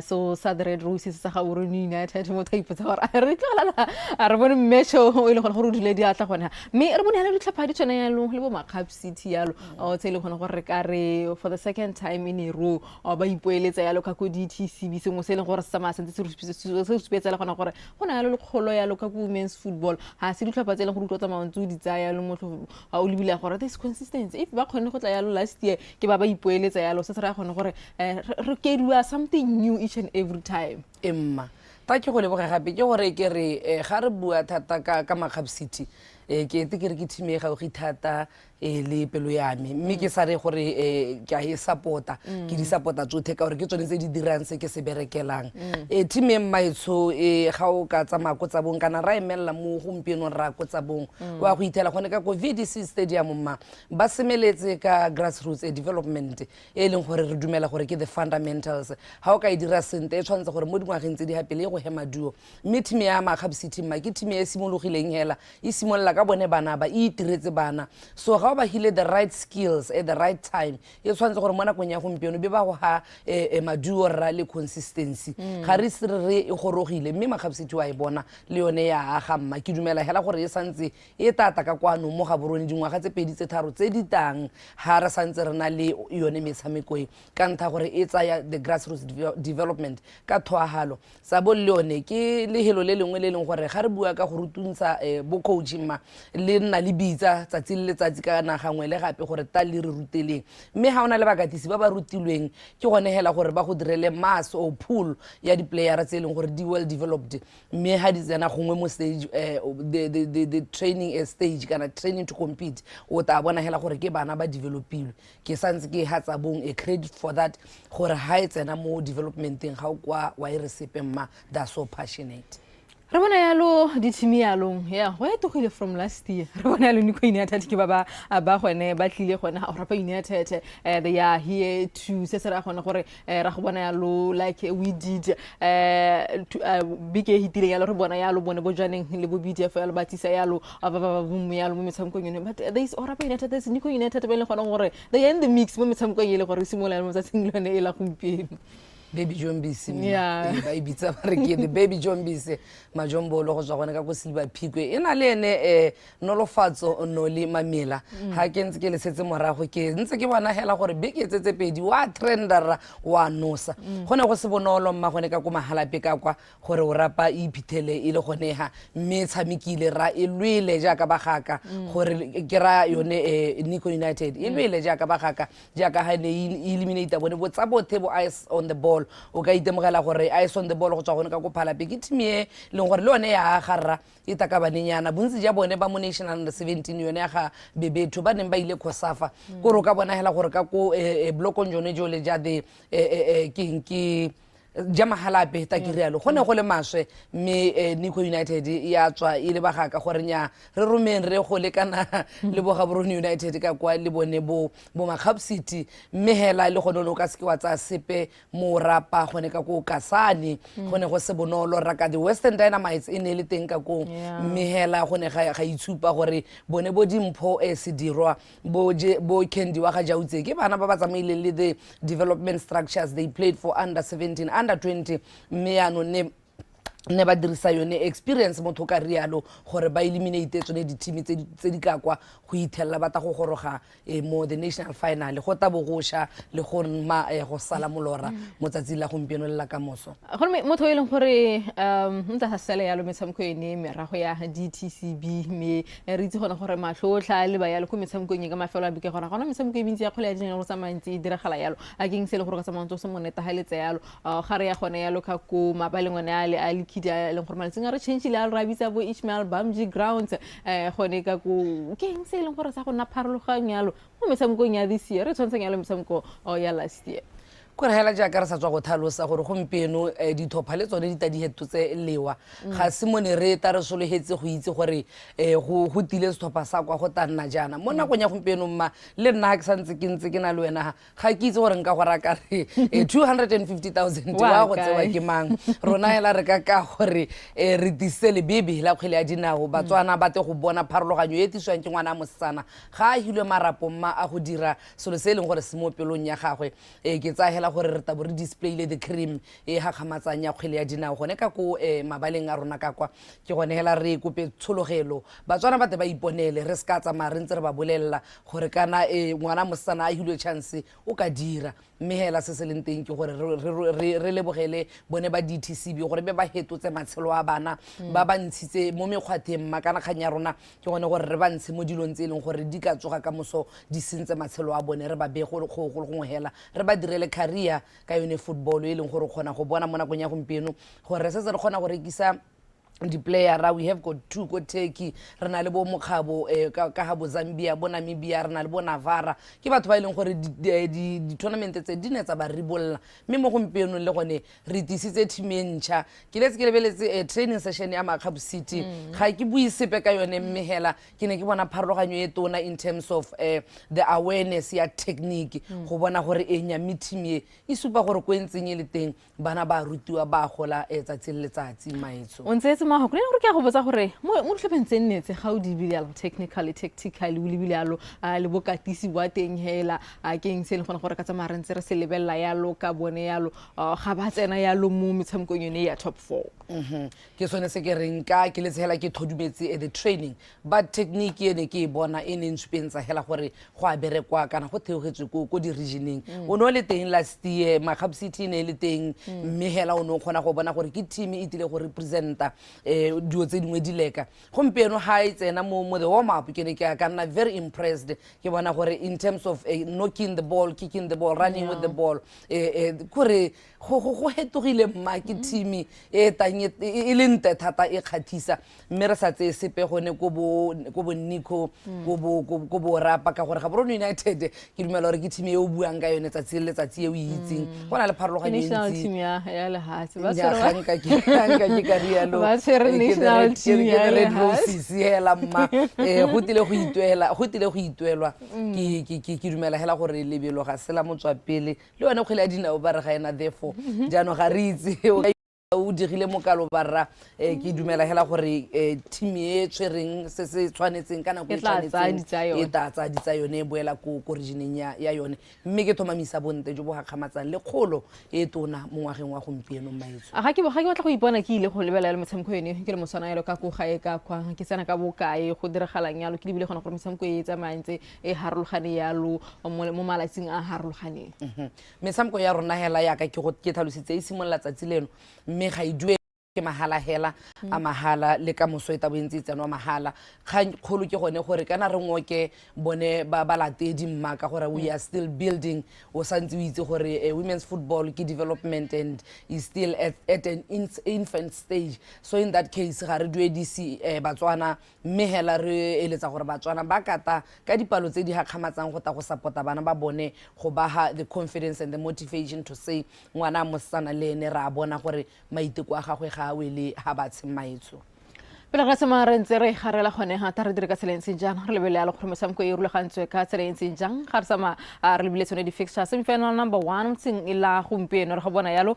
so sa the Red Roses sa Gaborone United mo thaipotsa gore re tlala re bone mesho o ile gore o dile di atla gona me re bone hela ditlhopha di tshwana yalo le bo Makgap City yalo o tsele gone gore ka re for the second time in a row ba ipoeletsa yalo ka ko DTCB se mo se le gore sa masentse se spetsela gona gore gona yalo le kgolo yalo ka ko women's football ha se ditlhopha tsele go rutwa ntse di tsaya le motho a o lebile gore this consistency if ba khone go tla yalo last year ke ba ipoeletsa yalo se tsara gone gore re ke something new each and every time emma ta ke go leboga gape ke gore ke re ga re bua thata ka Makgap City ke etse ke re ke team e ga go thata le pelo ya me mme ke sa re gore ke a e supporta ke di supporta tsotlhe ka gore ke tsone tse di dirang se ke se berekelang team e maitsho ga o ka tsamaya ko tsabong kana ra emella mo gompieno ra ko tsabong wa go ithela gone ka ko VDC Stadium mma ba semeletse ka grassroots development e leng gore re dumela gore ke the fundamentals ha o ka e dira sente e tshwanetse gore mo dingwageng tse di hapele go hema duo mme team ya Makgap City mma ke team e simologileng hela e simolla ka bone bana ba itiretse bana so ga ba hile the right skills at the right time e tshwantse gore mo nakong ya gompieno be ba go ha maduo ra le consistency ga re re e gorogile mme makgabisitse wa e bona le yone ya aga mma ke dumela hela gore e santse e tata ka kwano mo ga borone dingwaga tse 2 tse 3 tse ditang ha re santse re na le yone metshameko e ka ntha gore e tsaya the grassroots development ka thoagalo sa bo le yone ke le helo le lengwe le leng gore ga re bua ka go rutuntsha bo coaching ma le nna le bitsa tsatsi le letsatsi ka nagangwe le gape gore ta le re ruteleng mme ha ona le bakatisi ba ba rutilweng ke gone hela gore ba go direle mass o pool ya di players tse leng gore di well developed mme ha di tsena gongwe mo stage the training stage kana training to compete o ta bona hela gore ke bana ba developilwe ke santse ke hatsa bong a credit for that gore ha e tsena mo developmenteng ga o kwa wa e recipe mma that's so passionate re bona yalo ditimi yalong ya go e togile from last year re bona yalo Nico United ke ba gone ba tlile gone ha Rapa United they are here to se sera gone gore ra go bona yalo like we did big hitile yalo re bona yalo bone bo janeng le bo BDF yalo batisa yalo ba bum yalo mo metshamekong yone but there is Rapa United there's Nico United ba le gone gore they are in the mix mo metshamekong ile gore simola mo tsatsing lone e la gompieno baby Jombisi ba ibitsa ba re ke the baby Jombisi majombolo go tswa gone ka go silba phikwe ena le ene nolofatso no le mamela ha ke ntse ke le setse morago ke ntse ke bona hela gore beke tse pedi wa trendera wa nosa gone go se bonolo mma gone ka go mahalape ka kwa gore o Rapa iphithele ile gone ha mme tshamekile ra e lwele jaaka ba gaka gore ke ra yone Nico United e lwele jaaka ba gaka jaaka ha ne eliminate bone bo tsa bothe bo ice on the ball o ka itemogela gore ice on the ball go tswa gone ka go phala pe ke team e leng gore le yone ya garra e taka banenyana bontsi ja bone ba mo national under 17 yone ya ga bebetho ba neng ba ile khosafa gore o ka bona hela gore ka ko blokong jone jole ja the ke jama halape ta kirialo gone go le maswe mme Nico United ya tswa ile ba ga ka gore nya re romeng re go le kana le bo Gaborone United ka kwa le bone bo Makgab City mme hela le gone no ka se wa tsa sepe mo Rapa gone ka go Kasane gone go se bonolo raka the Western Dynamites e ne le teng ka go mme hela gone ga itshupa gore bone bo dimpho se dirwa bo Kendi wa ga jautse ke bana ba ba tsamaile le the development structures they played for under 17 under 20 mme ya no ne ba dirisa yone experience motho ka rialo gore ba eliminate tsone di team tse di ka kwa go ithella ba ta go goroga mo the national final go ta bogosha le go ma go sala molora motsatsi la gompieno le la ka moso gore motho e leng gore ntse ha sele yalo metshameko ene merago ya DTCB me re itse gona gore matlotla le ba yalo go metshameko ene ka mafelo a bike gona gona metshameko e bintsi ya kgole ya dinga go tsamantsi diragala yalo a ke se le gore ka tsamantso se moneta ha letsa yalo gare ya gone yalo ka ko mabalengwane a le kida le gore maletseng re change le a ra bitsa bo Ishmael Bamji grounds gone ka go ke eng se le gore sa go na pharologanya yalo mo metshamekong ya this year re tshwantseng yalo metshameko ya last year gore hela jaaka re sa tswa go thalosa gore gompieno dithopha le tsone di tadihetto tse lewa ga se mone re ta re solohetse go itse gore go tile sethopha sa kwa go tanna jana mo nakong ya gompieno mma le nna ha ke santse ke ntse ke na le wena ga ke itse gore nka go raka re 250,000 wa go tsewa ke mang rona hela re ka gore re disele bebe la kgwele ya dinao Batswana ba te go bona pharologanyo e tiswang ke ngwana mosetsana ga a hilwe marapo mma a go dira selo se leng gore se mo pelong ya gagwe ke tsa gore re tabo re display le the cream e ha khamatsanya kgwele ya dinao gone ka ko mabaleng a rona ka kwa ke gone hela re kope tshologelo Batswana ba te ba iponele re ska tsa mare ntse re ba bolella gore kana ngwana mosana a hilwe chance o ka dira mme hela se se leng teng ke gore re lebogele bone ba DTCB gore be ba hetotse matshelo a bana ba ba ntshitse mo mekgwatheng makana khanya rona ke gone gore re ba ntshe mo dilong tse leng gore di ka tsoga ka moso di sentse matshelo a bone re ba be go hela re ba direle career ka yone football e leng gore khona go bona mo nakong ya gompieno gore se se re khona go rekisa di player we have got 2 go Turkey re na le bo Mokgabo ka ha bo Zambia bo Namibia re na le bo Navara ke batho ba ileng gore di tournament tse di netsa ba ribolla mme mo gompieno le gone re tisitse team entsha ke letse ke lebeletse training session ya Makgab City ga ke buisepe ka yone mme hela ke ne ke bona pharologanyo e tona in terms of the awareness ya technique go bona gore enya meeting e supa gore go entseng le teng bana ba rutiwa ba gola tsa tse letsatsi maetso o ntse maho go re ke go botsa gore mo ditlhopheng tse nnetse ga o di bile technically tactically o lebile yalo le bokatisi wa teng hela ke eng se le gona gore ka tsamaya re ntse re se lebella yalo ka bone yalo ga ba tsena yalo mo metshamekong yone ya top 4 ke sone se ke reng ka ke letshela ke thodumetse the training but technique ene ke bona ene ntshupentsa hela gore go a berekwa kana go theogetswe ko di regioning o no le teng last year Magab City ne le teng mme hela o no khona go bona gore ke team e tile go representa dio tse dingwe di leka gompieno ha e tsena mo the warm up ke ne ke ka nna very impressed ke bona gore in terms of knocking the ball, kicking the ball, running with the ball kore go hetogile mma ke team e tanye e lente thata e khathisa mme re sa tse sepe gone go bo Nico go bo rapa ka gore ga Bro United ke dumela gore ke team e o buang ka yone tsatsi le tsatsi e o itsing gona le pharologano e national team ya le hatsi ba tsere ke ka rialo ba tsere national team ya le hatsi hela mma go tile go ituelwa ke dumela hela gore lebelo ga sela motswa pele le wena kgwele a dinao ba re ga ena therefore jaanong ga re itse o digile mo kalo barra ke dumela hela gore team e tshwereng se se tshwanetseng kana go tshwanetseng e tatsa di tsa yone boela ko regioneng ya yone mme ke thomamisa bonte jo bo gakgamatsang le kgolo e tona mo ngwageng wa gompieno mmaitso ga ke batla go ipona ke ile go lebelela metshameko yone ke le moswana yalo ka go gae ka kwa ke tsena ka bokae go diragalang yalo ke lebile gona gore metshameko e tsamayantse e harologane yalo mo malatsing a harologaneng metshameko ya rona hela ya ka ke tlhalositse e simolla tsatsi leno mme ga idwe ke mahala hela a mahala le ka mosoeta bontsi tseno mahala ga kholo ke gone gore kana re ngoke bone ba balatedi mmaka gore we are still building o santse o itse gore women's football ke development and is still at an infant stage so in that case ga re duedisi Batswana mme hela re eletsa gore Batswana ba kata ka dipalo tse di gakgamatsang go ta go supporta bana ba bone go ba the confidence and the motivation to say ngwana mosana le ene ra bona gore maiteko a gagwe ga wele ha ba tshemaitso pele ga sema re ntse re garela gone ha ta re dire ka tseleng jang re lebele ya le gore mosamko e rulagantswe ka tseleng jang ga re sama re lebile tsone di fixtures semifinal number 1 tseng ila gompieno re ga bona yalo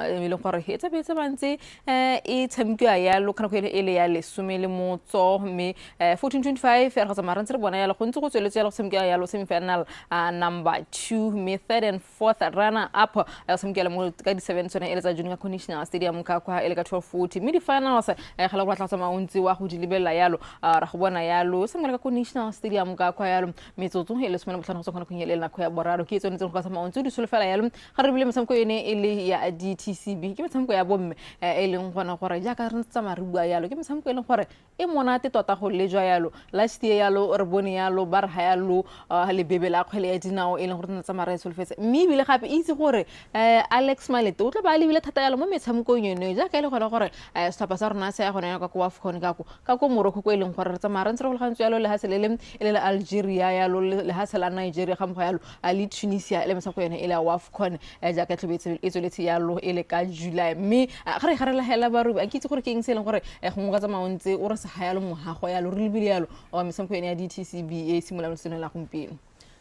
e le gore e tsa bantse e tshamkiwa yalo kana go ele ya le somele motso mme 1425 re ga sama re ntse re bona yalo go ntse go tsweletse yalo tshamkiwa yalo semifinal number 2 mme 3rd and 4th runner up tshamkiwa mo ka di 7 tsone ele tsa Junior Conditional Stadium ka kwa ele ka 1240 mme di finals ga la go tla ontsi wa go di lebella yalo ra go bona yalo semela ka National Stadium ka kwa yalo metsotso e le semela botlhano go tsona go nyelela go ya boraro ke tsone go tsama ontsi di solofela yalo ga re bile metshameko ene e le ya DTCB ke metshameko ya bomme e leng gona gore ja ka re tsama re bua yalo ke metshameko e leng gore e monate tota go lejwa yalo last year yalo re bone yalo ba re ha yalo le bebela kgwele ya dinao e leng gore tsama re solofetse mme bile gape itse gore Alex Malete o tla ba lebile thata yalo mo metshameko yone ja ka ile gona gore stapa sa rona se ya gona ka kwa khone ka ko Morocco ko eleng gore re tsamaya re ntse re golgantse yalo le haselele ele le Algeria yalo le hasela Nigeria ga mgo yalo ali Tunisia le metsako yone ele wa AFCON ja ka tlhobetse e tsweletse yalo ele ka July mme ga re garela hela ba rubi a kitse gore ke eng se eleng gore go mo ka tsamaya ntse o re se ga yalo mohago yalo re lebile yalo o metsako yone ya DTCB e simola metseno la gompieno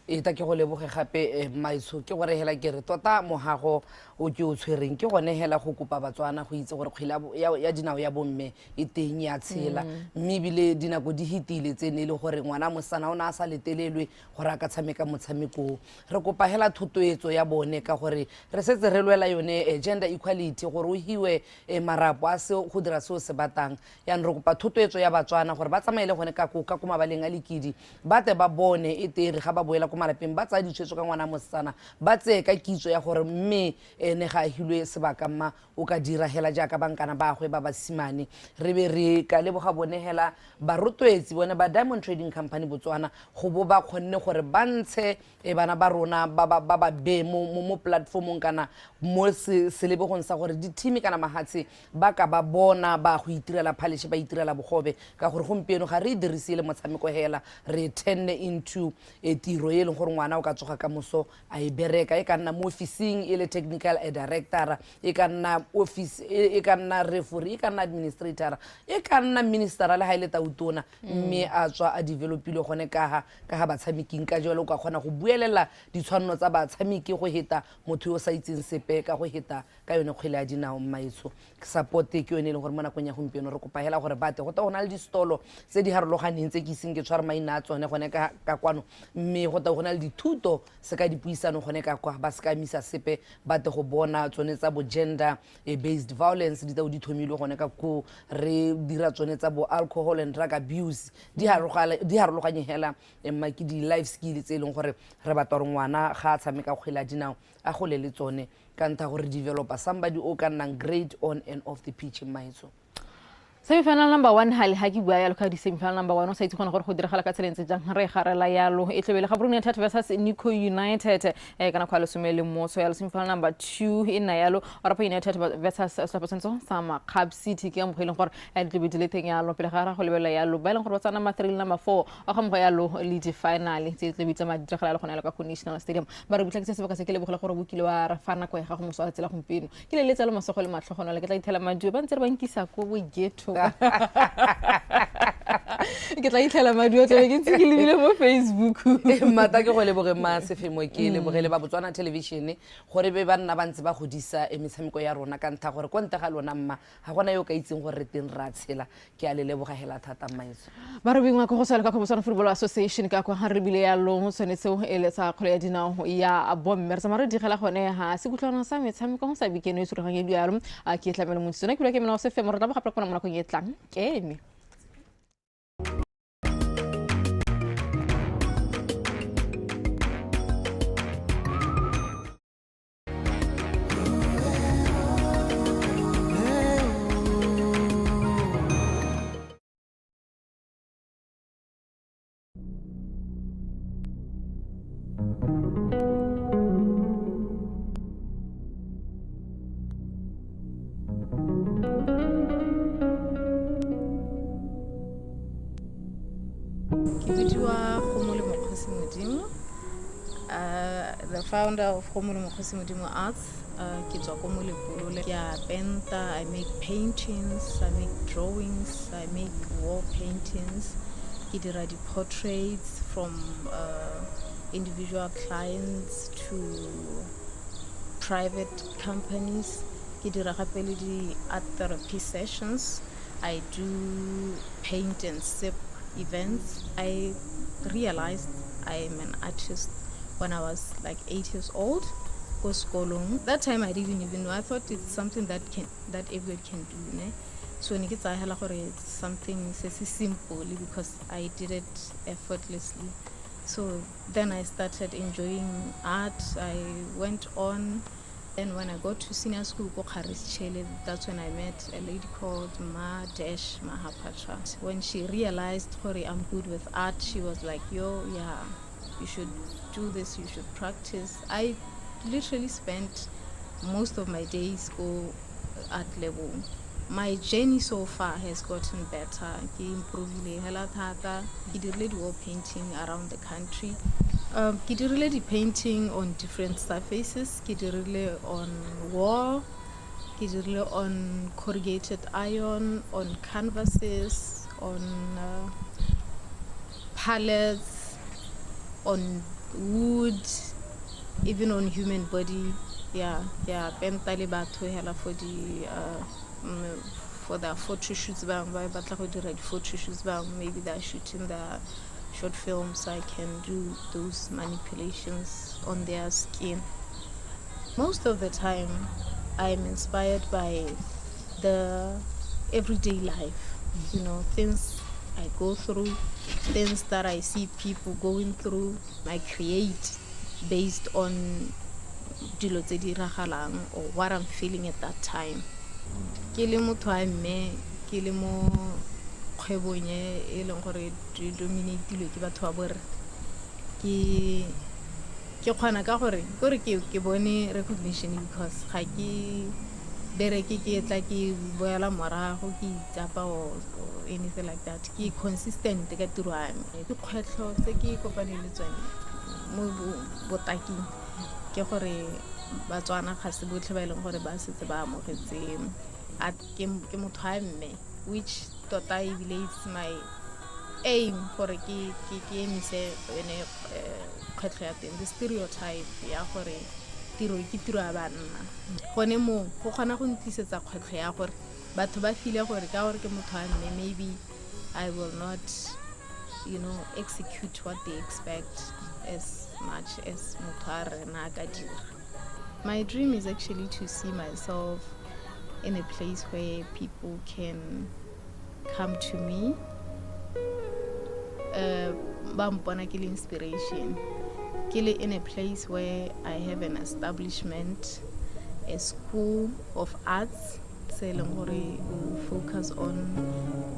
eta ke go leboge gape maitso ke gore hela ke re tota mohago o ke o tshwereng ke gone hela go kopa Batswana go itse gore kgwila ya dinao ya bomme e teng ya tshela mme bile dinako di hitile tsene le gore ngwana mosana ona a sa letelelwe gore a ka tshameka motshameko re kopa hela thutoetso ya bone ka gore re setse re lwela yone gender equality gore o hiwe marapo a se go dira se o se batang ya re kopa thutoetso ya Batswana gore ba tsamaile gone ka ko mabaleng a lekidi ba te ba bone e tere ga ba boela malapeng ba tsa ditshwetso ka ngwana mosana ba tse ka kitso ya gore mme ne ga hilwe sebaka mma o ka dira hela jaaka bankana ba gwe ba basimane re be re ka leboga bone hela ba rotwetsi bone ba Diamond Trading Company Botswana go bo ba khonne gore ba ntshe bana ba rona ba be mo platformong kana mo se lebogong sa gore di team kana mahatse ba ka ba bona ba go itirela phalish ba itirela bogobe ka gore gompieno ga re dirisile motshameko hela re tenne into tiro leng gore ngwana o ka tsoga ka moso a e bereka e ka nna mo officing e le technical director e ka nna office e ka nna referee e ka nna administrator e ka nna minister le ha ile tautona mme a tswa a developile gone ka ha batshameking ka jalo ka kgona go buelela ditshwanno tsa batshameki go heta motho yo sa itseng sepe ka go heta ka yone kgwele ya dinao mmaitso support ke yone le gore mo nakong ya gompieno re kopa hela gore bate go ta gona le distolo tse di harologaneng tse ke iseng ke tshwara maina a tsone gone ka kwano mme go ta gona le dithuto se ka dipuisano gone ka kwa ba se ka misa sepe bate go bona tsone tsa bo gender based violence di tao di thomile gone ka ko re dira tsone tsa bo alcohol and drug abuse di harologanye hela emma ke di life skills tse leng gore re batla re ngwana ga a tshameka kgwele ya dinao a gole le tsone ka nta gore developer somebody o ka nnang great on and off the pitch mmaitso Semifinal number 1 hali haki bua yalo ka di semifinal number 1 o sa itse gona gore go diragala ka tselentse jang re garela yalo e tlebele ga Brunei United versus Nico United kana kwa lesomele motso ya semifinal number 2 ina yalo Orapa United versus Southampton sama Cab City ke amogele gore e tlebe di leteng yalo pele ga go lebela yalo ba ile gore batsana number 3 number 4 a ga mo yalo league final tse tlebe tsa ma diragala yalo gona ka National Stadium ba re butlakitse se ba ka se ke le bogela gore bukile wa fana kwa ga go moso a tsela gompino ke le letsalo masogo le matlhogono le ke tla ithela madio ba ntse ba nkisa ko bo geto ke tla itlhela maduo tse ke ntse ke lebile mo Facebook mata ke go leboge ma sefemo ke lebogele ba Botswana television gore be ba nna ba ntse ba godisa emetshameko ya rona ka ntha gore konte ga lona mma ga gona yo ka itseng gore re teng ra tshela ke a le leboga hela thata mmaitso ba re bingwa go sala ka Botswana Football Association ka kwa ha re bile ya lo tshwanetse o eletsa kgole ya dinao ya bomme re tsama re digela gone ha se kutlwana sa metshameko go sa bikeno e tshwaraganye di yalo a ke tlamela mo tsona ke bula ke mena o se femo re tla ba gapela kona mo nakong e tlang Kemi. The founder of Khomolo Mokhosi Arts, I make paintings, I make drawings, I make wall paintings, I did portraits from individual clients to private companies. I did art therapy sessions. I do paint and sip events. I realized I am an artist when I was like 8 years old. That time I didn't even know. I thought it's something that everyone can do. Ne? So it's something simple because I did it effortlessly. So then I started enjoying art. I went on. Then when I got to senior school, that's when I met a lady called Mahapatra. When she realized I'm good with art, she was like, yo, yeah, you should do this, you should practice. I literally spent most of my days go art level. My journey so far has gotten better. I did wall painting around the country. I did painting on different surfaces. I did on wall. I did on corrugated iron, on canvases, on pallets, on wood, even on human body. Yeah. For the photo shoots, maybe they're shooting the short films. I can do those manipulations on their skin. Most of the time, I'm inspired by the everyday life. You know, things I go through, things that I see people going through. I create based on or what I'm feeling at that time. Ke le motho a mme ke le mo kgwebong e leng gore di dominate ke batho ba bore ke kgona ka gore ke bone recognition because ga ke bereke ke etla ke boela morago ke tsapa or anything like that ke consistent ka tiro ya me ke kgwetlho tse ke kopaneng le tsone mo botaking ke gore Batswana ga se botlhe ba ileng gore ba setse ba amogetse ke motho a mme, which tota ebile it's my aim gore ke emise ene kgwetlho ya teng, the stereotype ya gore tiro ke tiro ya banna. Gone mo go kgona go ntlisetsa kgwetlho ya gore batho ba file gore ka gore ke motho a mme, maybe I will not, execute what they expect as much as motho a rena ka dira. My dream is actually to see myself in a place where people can come to me, bampona ke le inspiration, ke le in a place where I have an establishment, a school of arts, se leng gore focus on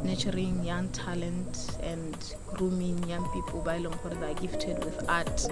nurturing young talent and grooming young people ba leng gore they are gifted with art.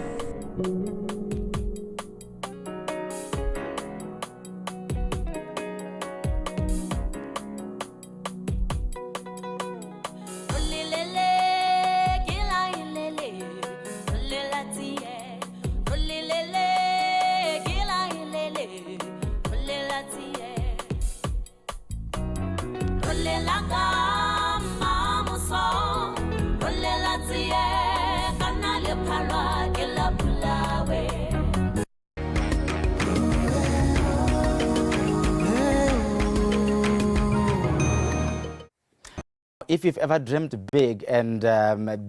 If you've ever dreamt big and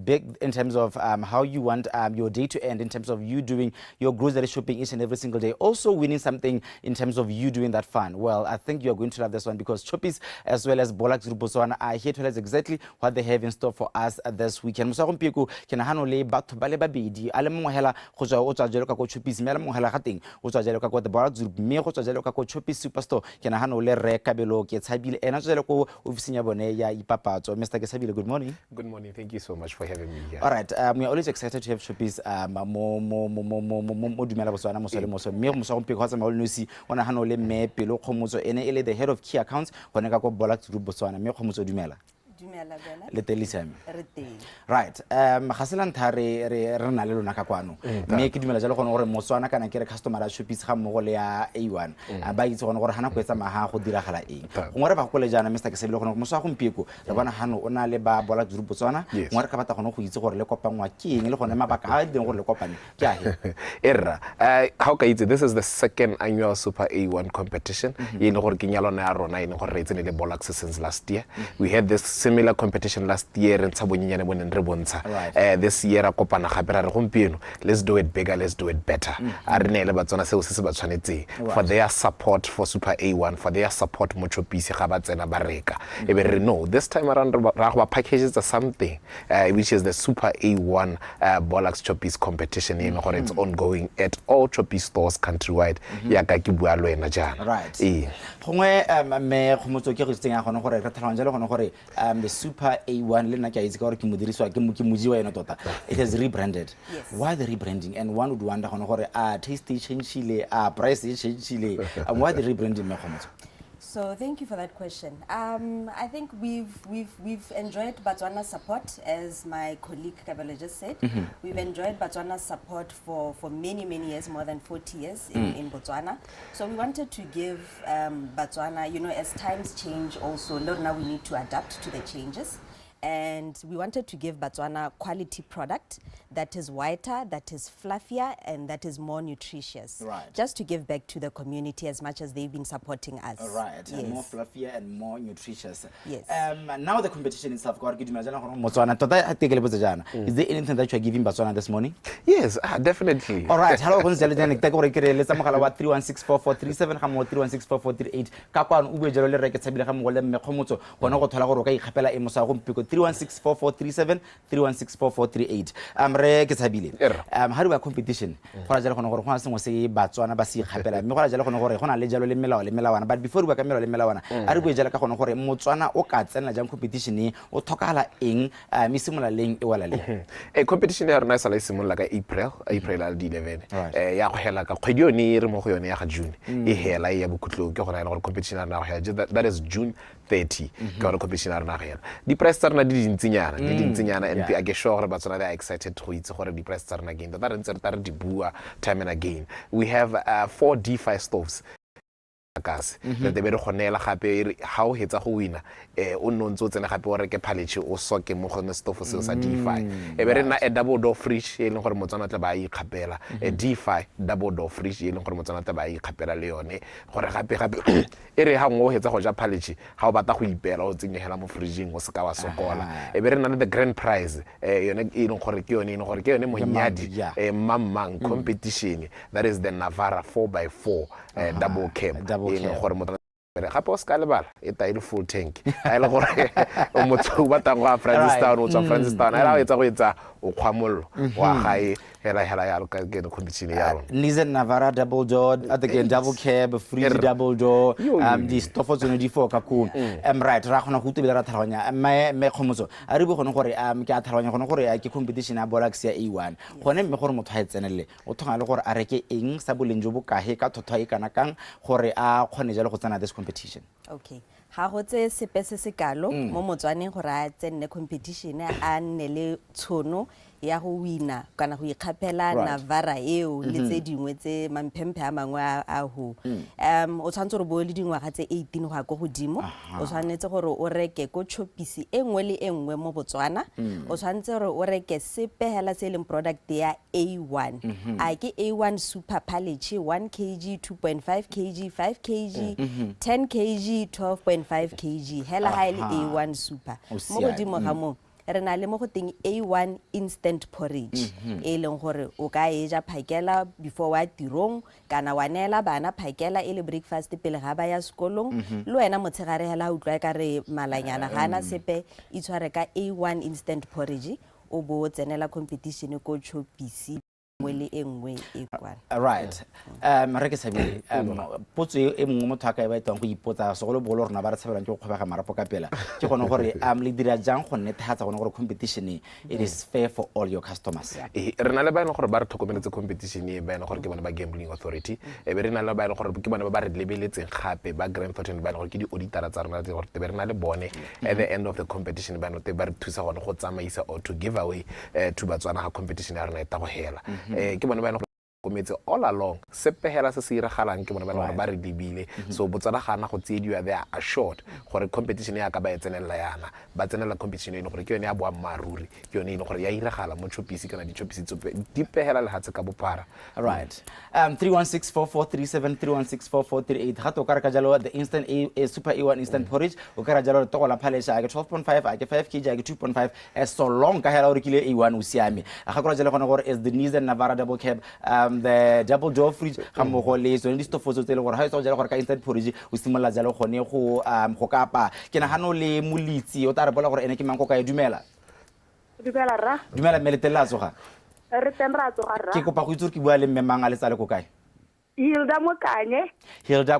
big in terms of how you want your day to end, in terms of you doing your grocery shopping each and every single day, also winning something in terms of you doing that fun, well, I think you're going to love this one, because Choppies as well as Bollocks Group Botswana are here to tell us exactly what they have in store for us this weekend. Mosagompieko ke nagano le batho ba le babedi a le mongwe hela go tswa o tswa jalo ka go Choppies, mme a le mongwe hela ga teng o tswa jalo ka go the Bollocks Group, mme go tswa jalo ka go Choppies Superstore ke nagano le re Kabelo ke tshabile ena tswa jalo go ofising ya bone ya ipapatso. Mr. Kesabile, good morning. Good morning. Thank you so much for having me here. All right. We are always excited to have Choppies mo dumela Botswana mo sole mo so mme mo sa gompeko ga tsama o le nosi ona hano le mme pelo khomotso ene ele the head of key accounts gone ka go Bollocks Group Botswana, mme khomotso dumela. Dumela bona. Le telisame. Re teng. Right. Ga se lantha re na le lona ka kwano. Mme ke dumela jalo gone gore Motswana kana ke re customer a Choppies ga mmogo le ya A1. Ba itse gone gore hana go etsa maha go diragala eng. Ngore ba go le jana Mr. Kesabile gone mo sa gompieko re bona hano o na le ba Bollocks Group Botswana, ngore ka batla gone go itse gore le kopangwa ke eng le gone mabaka a ding gore le kopane ke a he. Erra how ka itse this is the second annual Super A1 competition. Ye le gore ke nyalona ya rona ene gore re itsene le Bollocks since last year. We had this similar competition last year in Tsabonyenyane when re bontsha. This year a kopana gape ra re gompieno, let's do it bigger, let's do it better. A re nele Batswana seo se ba tshwanetse for their support for Super A1, for their support mo Choppies ga ba tsena ba reka. E be re no this time around ra go packages or something which is the Super A1 Bollocks Choppies competition in gore it's ongoing at all Choppies stores countrywide. Ya ka ke bua lo ena jana. Right. Gongwe me khomotso ke go tsenga gone gore re tlhalong jalo gone gore the Super A1 le nna ke a itse ka gore ke modiriswa ke mojiwa ena tota. It has rebranded. Why the rebranding? And one would wonder gone gore taste change-ile, price change-ile, why the rebranding me khomotso? So thank you for that question. I think we've enjoyed Botswana's support, as my colleague Kabelo just said. We've enjoyed Botswana's support for many years, more than 40 years in Botswana. So we wanted to give Botswana, as times change also, now we need to adapt to the changes. And we wanted to give Botswana quality product that is whiter, that is fluffier, and that is more nutritious. Right. Just to give back to the community as much as they've been supporting us. Right. Yes. More fluffier and more nutritious. Yes. Now the competition itself, is there anything that you are giving Botswana this morning? Yes, definitely. All right. Hello, let's 3164437 ga mo 3164438 ka kwa ube jalo le reke tshabile ga mo le mme khomotso bona go thola gore o ka ikgapela e mosa go mpiko 3164437 3164438 re ke tshabile ha re ba competition go ra jalo gone gore go na sengwe se Batswana ba se ikgapela mme go ra jalo gone gore go na le jalo le melao le melawana, but before we ba ka melao le melawana a re bue jalo ka gone gore Motswana o ka tsena jang competition e o thokala eng me simola leng e wala le competition ya rena sa le simola ka April al di 11 ya go hela ka kgwedi yone re mo go yone ya ga June e hela ya bokutlo ke go ra gore competition na go hela that is June 30 ka gore competition ya rona ga yana di-price tsa rona di dintsinyana and I get sure gore batswana they are excited go itse gore di-price tsa rona again tota re ntse re ta re di bua time and again. We have 4 D5 stoves gas re be re gonela gape ha o hetsa go wina o nno ntse o tsena gape o reke palletšhe o soke mo gone stofo seo sa D5 e be re nna a double door fridge e leng gore motsana tla ba ikgapela a D5 double door fridge e leng gore motsana tla ba ikgapela le yone gore gape e re ha ngo hetsa go ja palletšhe ha o batla go ipela o tsenyegela mo fridging o se ka wa sokola e be re nna le the grand prize yone e leng gore ke yone monyadi mamang competition that is the Navara 4x4 double cab gore mo gape o se ka lebala e taile full tank a ile gore o motho o batang go a Francistown o tswa Francistown a la etsa go etsa o kgwamollo wa gae hela ya ka ke no competition ya rona Nissan Navara double door again double cab free double door di stofo tsone di foka ku right ra gona go tebela ra tharanya me khomotso a re bo gone gore ke a tharanya gone gore ke competition ya Borax ya A1 gone mme gore motho a etsenelle o thonga le gore a reke eng sa boleng jo bo kahe ka thotho e kana kang gore a khone jalo go tsena this competition. Okay. Ha go tse sepe se se kalo mo Motswaneng gore a tsenne competition a nne le tshono ya go wina kana go ikgapela Navara eo le tse dingwe tse mamphemphe a mangwe a ho o tshwantse re bo le dingwaga tse 18 go ya go godimo o tshwanetse gore o reke ko chopisi engwe le engwe mo Botswana o tshwanetse gore o reke sepehela se leng product ya A1 a ke A1 super palletšhe 1 kg 2.5 kg 5 kg 10 kg 12.5 kg hela ha ile A1 super mo godimo ga mo re na le mo go teng A1 instant porridge e leng gore o ka eja phakela before wa tirong kana wa nela bana phakela ile breakfast pele ga ba ya sekolong le wena motshegare hela utlwa ka re malanyana gana sepe itshware ka A1 instant porridge o bo tsenela competition ko chopisi mwele engwe e kwa right re ke sabile potso e mongwe motho a ka e baetang go ipotsa segolo bogolo rona ba re tshabelang ke go kgobega marapo ka pela ke gone gore le dira jang go netefatsa gone gore competition it is fair for all your customers re na le ba ene gore ba re tlhokomeletse competition e ba ene gore ke bone ba gambling authority e be re na le ba ene gore ke bone ba re lebeletseng gape ba Grand Thornton ba ene gore ke di auditor tsa rena gore te be re na le bone at the end of the competition ba ene te ba re thusa gone go tsamaisa or to give away to Batswana ga competition ya rena e ta go hela ke bone ba ene kometse all along sepehela se se iragalang ke bone ba re dibile so Botswana gana go tsiediwa they are assured gore competition ya ka ba etsenela yana ba tsenela competition e gore ke yone ya boa maruri ke yone e gore ya iragala mo chopisi kana di chopisi tsope di pehela le hatse ka bopara right 3164437 3164438 gato ka re ka jalo the instant super A1 instant porridge o ka re jalo to la phalesha ke 12.5 a ke 5 kg a ke 2.5 as so long ka hela o rekile A1 o siame ga go jalo gone gore is the Nissan Navara double cab the double door fridge ga mo go le so di stofo tse le gore ha e tswa jalo gore ka instant porridge o simolla jalo gone go ka pa ke na hano le molitsi o ta re bola gore ene ke mang go ka e dumela meletela tsoga re tendra tsoga ke kopa go itse ke bua le mmemang a le tsale go kae Hilda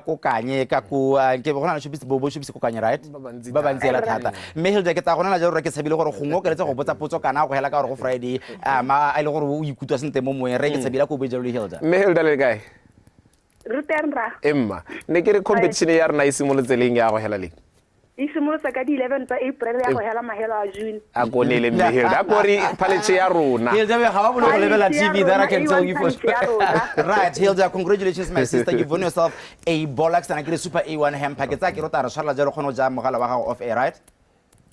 Kokanye ka ku ke bona shopisi bo shopisi Kokanye right ba ba ntse la thata mme Hilda ke ta gona jalo re ke tshabile gore go ngokeletse go botsa potso kana go hela ka gore go Friday ma a ile gore o ikutwa sente mo moe re ke tshabile go be jalo le Hilda mme Hilda le kae re tendra emma ne ke re competition ya rena isimolotseleng ya go hela le isimolotsa ka di 11 tsa April ya go hela mahelo a June a go nele mme Hilda a gore palletšhe ya rona Hilda we ga ba bolo go lebela TV that I can tell you for right Hilda congratulations my sister you've won yourself a Borax and a super A1 hamper ke tsa ke rota re tshwarela jalo gono ja mogala wa gago off air right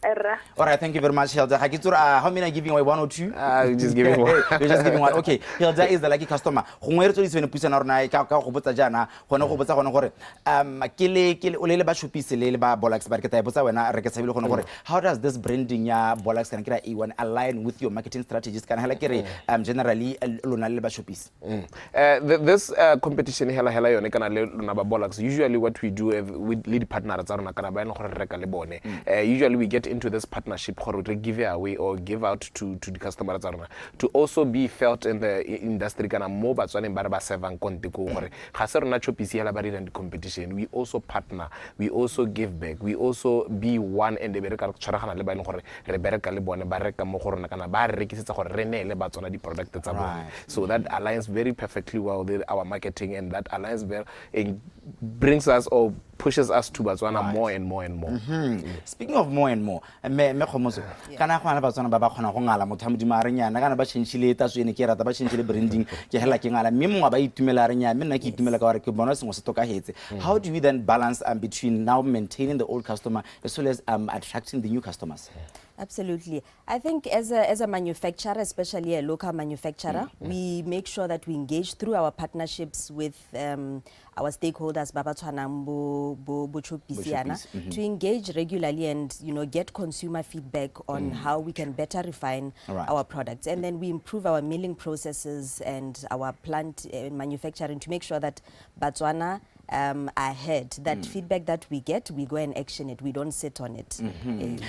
all right thank you very much Hilda how many are giving away 1 or 2 just giving one you're just giving one okay Hilda is the lucky customer gongwe re tsodise ne pusana rona ka go botsa jana gone go botsa gone gore ke o le ba shopise le ba Borax ba ke ta botsa wena re ke tsabile gone gore how does this branding ya Borax kana kira A1 align with your marketing strategies kana hela ke re generally lona le ba shopise this competition hela yone kana le lona ba Borax usually what we do with lead partners tsa rona kana ba ene gore reka le bone usually we get into this partnership gore re give away or give out to the customers to also be felt in the industry kana mo Batswaneng ba re ba servang konte ko gore ga se rona chopisi hela ba re the competition we also partner we also give back we also be one and be re ka tshwaragana le ba eng gore re bereka le bone ba reka mo gore kana ba re rekisetsa gore re ne le Batswana di product tsa bone so that aligns very perfectly well with our marketing and that aligns very brings us or pushes us to Botswana more and more and more. Speaking of more and more, me khomoso kana go ana Botswana ba ba khona go ngala motho modimo a renyana kana ba change ta so ene ke rata ba change branding ke hela ke ngala mme mongwa ba itumela renya mme nna ke itumela ka gore ke bona sengwe se tokagetse. How do we then balance between now maintaining the old customer as well as attracting the new customers? Absolutely. I think as a manufacturer, especially a local manufacturer, we make sure that we engage through our partnerships with our stakeholders, Botswana, to engage regularly and get consumer feedback on how we can better refine our products. And then we improve our milling processes and our plant manufacturing to make sure that Botswana ahead. That feedback that we get, we go and action it. We don't sit on it.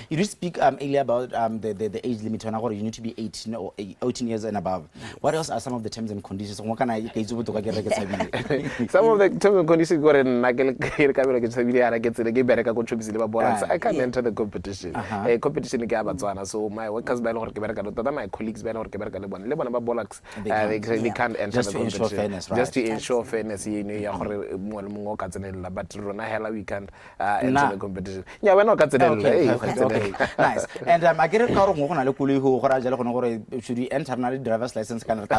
You did speak earlier about the age limit. You need to be 18 or 18 years and above. What else are some of the terms and conditions? Some of the terms and conditions I can't enter the competition. Competition in Botswana. So my workers, my colleagues, they can't enter the competition. Just to ensure fairness, but we can't enter the competition. Yeah, we're not okay. Nice. And I get a car who should we enter another driver's license? All right,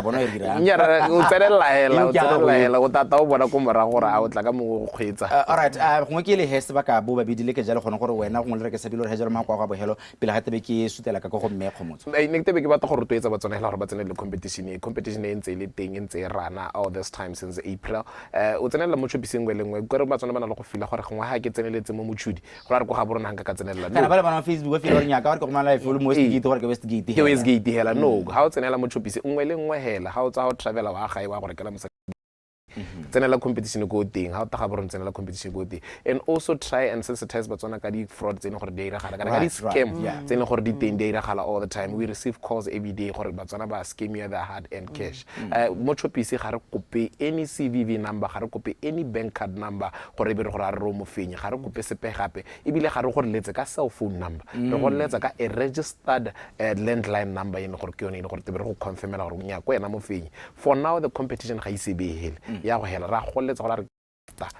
all this time since April. Sengwe go re Batswana bana le go fila gore gongwa ha ke tseneletse mo motshudi go ra re go ga borona hanga ka tsenela kana bale bana Facebook wa fila gore nya ka gore go ma live mo Westgate gore ke Westgate ke Westgate hela no ha o tsenela motshopisi nngwe le nngwe hela ha o tsa go travela wa gae wa gore ke la mo tsenela competition go teng ha o taga borona tsenela competition go teng and also try and sensitize Batswana ka di fraud tsene gore di iragala ka di scam tsene gore di teng di iragala all the time. We receive calls every day gore Batswana ba scam you the hard and cash. Mo chopisi ga re kope any CVV number, ga re kope any bank card number gore be re gore a re mo fenye, ga re kope sepe gape ebile ga re gore letse ka cell phone number, re go letsa ka a registered landline number ene gore ke yone ene gore te be re go confirmela gore nya ko ena mo fenye. For now the competition ga isebehele ya go hela ra go letsa gore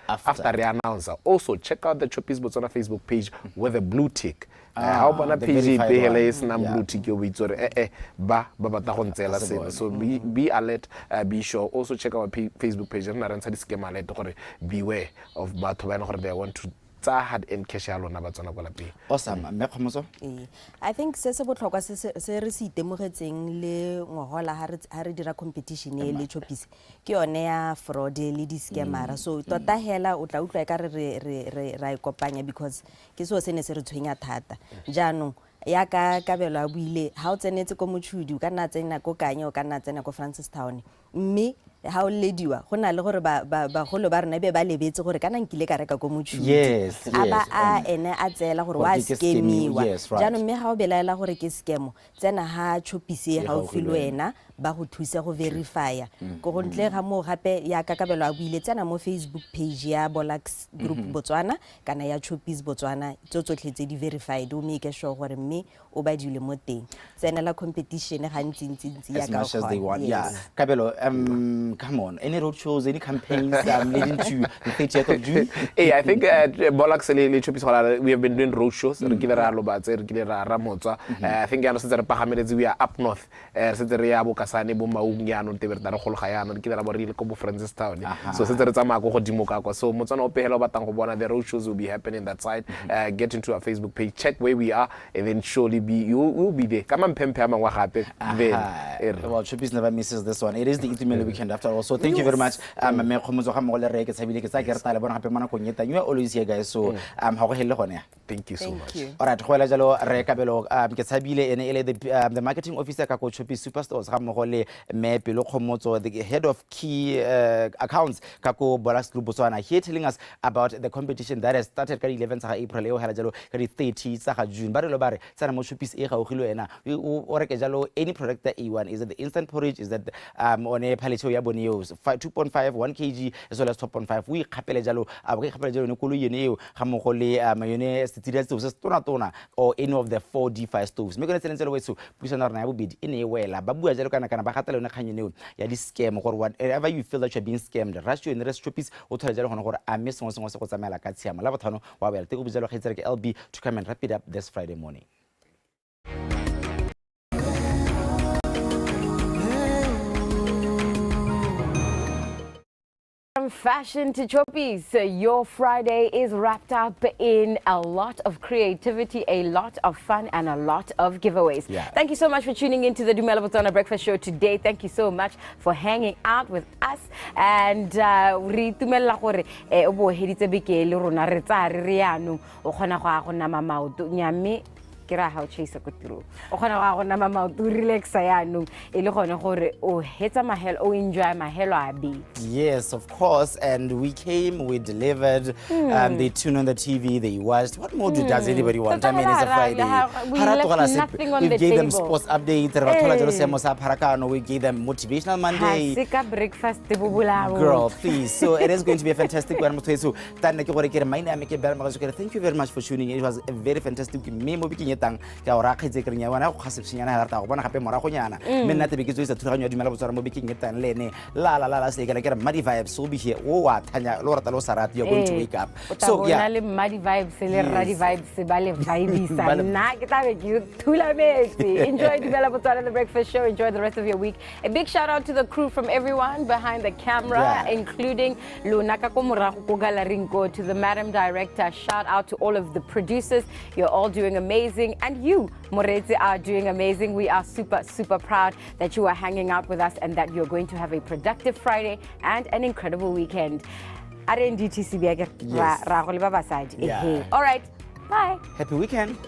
after re announce. Also check out the Choppies Botswana Facebook page with a blue tick. How about a page behele is na blue tick yo bitsore ba ta go ntsela sena. So be alert, be sure. Also check our Facebook page and rantsa di scam alert gore beware of batho ba ene gore they want to hard and cash alona Batswana go lapeng. Awesome. I think se botlhokwa se re se itemogetseng le ngogola ha re dira competition le Choppies ke yone ya fraud le di scammer. So tota hela o tla utlwa ka re ra ikopanya because ke so se ne se re tshwenya thata. Jaanong ya ka kabelo a buile ha o tsenetse ko motshudi o ka nna tsena ko kanye o ka nna tsena ko Francistown mme ha o lediwa go na le gore ba golo ba rena be ba lebetse gore kana nkile ka reka ko motshudi aba a ene a tsela gore wa scamiwa jaanong mme ha o belaela gore ke scam tsena ha Choppies ha o filo wena ba go thusa go verify go go ntle ga mo gape ya ka kabelo a buile tsena mo Facebook page ya Bolax Group Botswana kana ya Choppies Botswana tsotlhe tse di verified o make sure gore mme o ba dile mo teng tsena la competition ga ntsi ya ka go kabelo come on, any road shows, any campaigns leading to the 30th of June? Hey, I think Bolax le Choppies we have been doing road shows. I think we are up north. Kasane bo maungyano te berta re go lgayano ke dira bo rile ko bo Francistown so se tsere tsamaya go godimo ka kwa so Motswana o pehela batang go bona the road shows will be happening that side. Get into our Facebook page, check where we are, and then surely you will be there. Come on, pempe amangwa gape then well Choppies never misses this one. It is the Itumele weekend after all, so thank you very much me khomozo ga mo le re ke tshabile ke tsa ke re tale bona gape mana go nyeta you are always here guys, so ha go hele gone. Thank you so much. All right, go ela jalo re kabelo ke tshabile ene ele the marketing officer ka go Choppies Superstores ga mo go le me pelo khomotso the head of key accounts ka go Bolax Group Botswana here telling us about the competition that has started ka 11 sa April e o hela jalo ka 30 sa June ba re lo bare tsana mo Choppies e ga o gilo ena o reke jalo any product that A1 is it the instant porridge, is that on a palette ya boneo 2.5 1 kg as well as 2.5 we khapele jalo a bo khapele jalo ne kolo yene eo ga mo go le mayone steel stoves tona or any of the 4D5 stoves me go tsentsele wetso puisana rena ya bobedi ene e wela ba bua jalo kana kana ba gatela yone kganye neo ya di-scam gore whatever you feel that you're being scammed rush to yone Shoppies o thole jalo gone gore a mme sengwe se go tsamaela ka tshiama la bothano wa boela teko bojalo kgaitsere ke LB to come and wrap it up this Friday morning. From fashion to choppies, your Friday is wrapped up in a lot of creativity, a lot of fun, and a lot of giveaways. Yeah. Thank you so much for tuning into the Dumela Botswana Breakfast Show today. Thank you so much for hanging out with us. And re tumela gore o bo heditse beke le rona re tsa re riano o khona go nama maoto nyame kira how chase ko tiro o khona go nama maoto relax yaanong e le gone gore o hetsa mahelo o enjoy mahelo a be. Yes, of course, and we came, we delivered. They tuned on the TV, they watched. What more does anybody want? I mean, it's a Friday. We left nothing on we the gave them table. sports updates. We gave them motivational Monday. Breakfast Girl, please. So it is going to be a fantastic one. So thank you very much for tuning in. It was a very fantastic memo tang ka ora khetse ke renya wana go khasepsinyana ha rata go bona gape morago nyana mme nna tebe ke tso isa thulaganyo ya Dumela Botswana mo biking etang lene la se ke madi vibes so be here o wa thanya lo rata lo sarati you're going to wake up. So yeah, le madi vibes le radi vibes ba le vibes na ke tabe ke thula mesi. Enjoy Dumela Botswana the breakfast show. Enjoy the rest of your week. A big shout out to the crew from everyone behind the camera, including Lunaka Komorago ko galaring go to the madam director. Shout out to all of the producers. You're all doing amazing. And you, Moretsi, are doing amazing. We are super proud that you are hanging out with us and that you're going to have a productive Friday and an incredible weekend. Yes. All right, bye. Happy weekend.